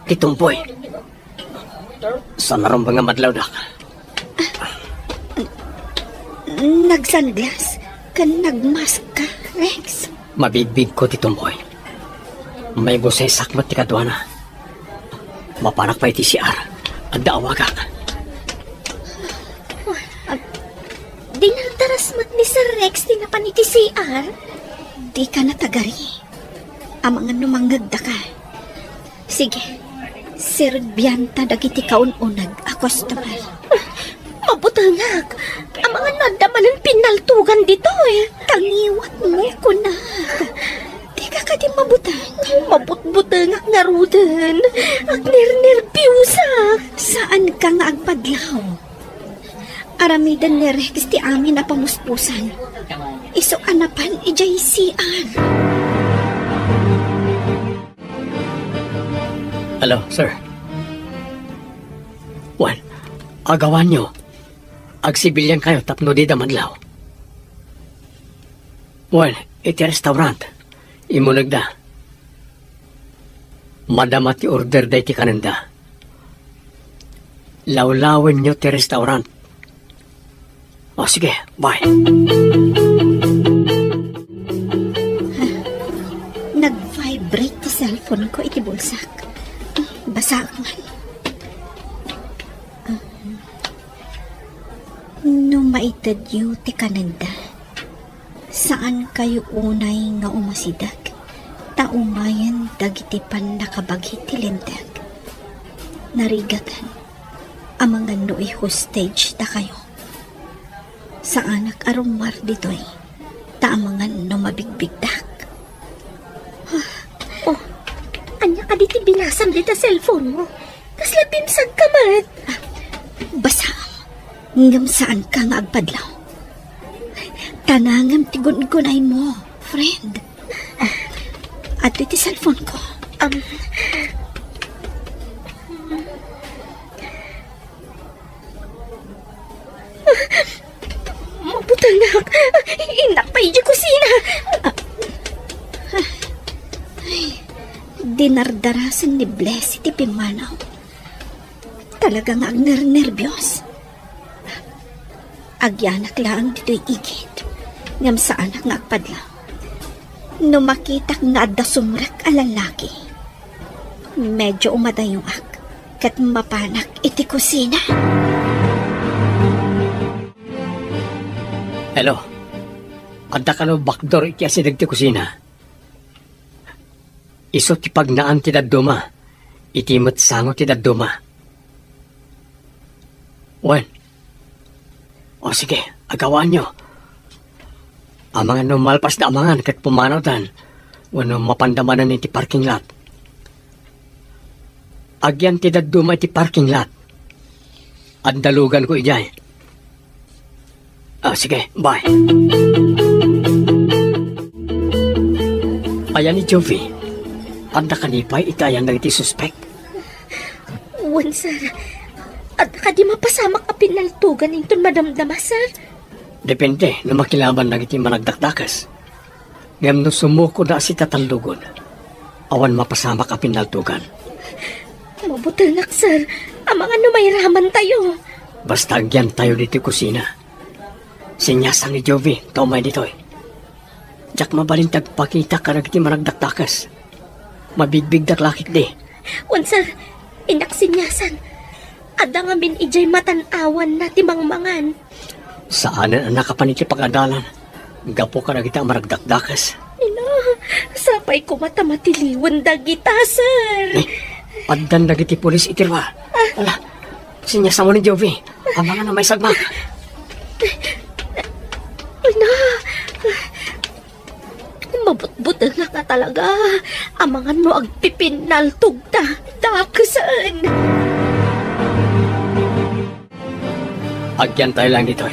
Titumboy. Sa narong mga madlaw na. Nagsunglass kan nagmask ka, Rex. Mabigbig ko, Titumboy. May busay sakmat ti kadwana. Mapanak pa iti siar. At daawagak. Dinataras mat ni Sir Rex tinapan iti CR. Di ka natagari. Amang numanggagda ka. Sige, sirbyanta dagiti kaununag a customer. Mabutangag. Ang mga nadaman ng pinaltugan dito eh. Tangiwat mo ko na. Di ka ka di mabutang. Mabutbutangak nga rudan. Ang nernerbyusa. Saan ka nga agpadlaw? Aramidan ni Rex ti amin na pamuspusan. Iso anapan ijay sian. Hello, sir. Juan, agawan nyo. Agsibilyan kayo tapno di damadlaw. Juan, iti restaurant. Imunag da. Madamat ti order da iti kananda. Lawlawan nyo ti restaurant. O sige, bye. Nag-vibrate ti cellphone ko iti bulsak. Basa man. No maitad yu ti Canada. Saan kayo unay nga umasidag? Taumayan dagiti pan nakabaghi ti lindag. Narigatan. Amang ano'y hostage da kayo. Sa anak arumar dito'y taamangan no mabigbigdak. Anya ka diti binasam dita cellphone mo. Kasla pinsag ka mat. Basa, ngam saan ka nga agpadlaw? Tanangam tigun-gunay mo, friend. At iti cellphone ko. Mabutangag. Inak pa iji kusina. Dinardarasan ni Bless iti pimanaw. Talagang agner-nervyos. Agyanak lang dito'y igit. Ngam sa anak nga agpadlaw. No makitak nga adda sumrak a lalaki. Medyo umadayong ak. Kat mapanak iti kusina. Hello. Adda ka no backdoor iti asidag ti kusina. Iso ti pagnaan ti dadduma. Iti matsango ti dadduma. Wen. O sige, agawan nyo. Amangan no malpas na amangan kat pumanaw tan. Wano mapandamanan iti parking lot. Agyan ti dadduma iti parking lot. Andalugan ko ijay. Sige, bye. Ayan ni Jovi. Anda kanipay itayan na iti suspect. Wan, sir. At ka di mapasama ka pinaltugan inton madamdama, sir. Depende na makilaban na iti managdakdakas. Ngam no sumuko na si tatanlugon. Awan mapasama ka pinaltugan. Mabutangak, sir. Amang ano may raman tayo. Basta agyan tayo dito kusina. Sinyasan ni Jovi, kaumay dito'y. Diyak mabalintag pakita ka na iti managdakdakas. Mabigbig daklakit di. Wan, sir. Inaksinyasan. Ada nga min ijay matanawan na timangmangan. Saan ang nakapaniti pag-adalan? Gapo ka na kita maragdakdakas. Ina, sapay ko matamatiliwan dagita, sir. Paddan na giti pulis itirwa. Ala, sinyasa mo ni Jovi. Amangan na may sagmak. Ina, mabutbutang na ka talaga. Amangan mo agpipinaltog ta. Dakasan. Agyan tayo lang dito.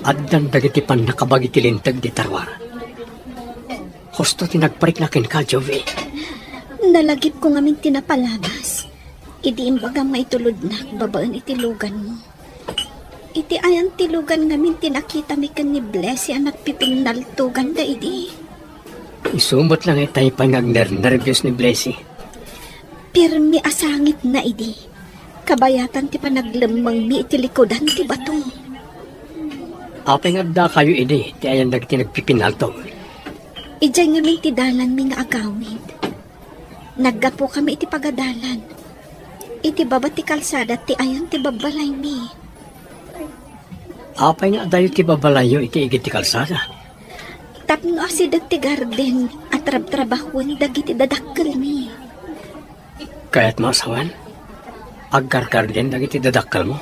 Addan dagiti pan nakabagi tilintag di tarwar. Husto tinagparik na kin ka, Jovi. Nalagip ko ngamin tinapalabas. Idi imbaga maitulod na babaan itilugan mo. Iti ayan tilugan ngamin tinakita mi kan ni Blessy ang nagpipinaltugan da idi. Isumot lang itay pangagner-nervyos ni Blessy. Pirmi asangit na idi. Kabayatan ti panaglamang mi iti likodan ti batong. Apay nga kayo idi, ti ayan nagpipinaltog. Ijay ngamin ti dalan mi nga agawid. Naggapo kami iti pagadalan. Iti baba ti kalsada ti ayan ti babalay mi. Apay nga dayo ti babalayo iti igit ti kalsada. Tapno asidag ti garden at trabahon dagiti dadakkel mi. Kaya't masawan, agkarkar din dagiti dadakkel mo.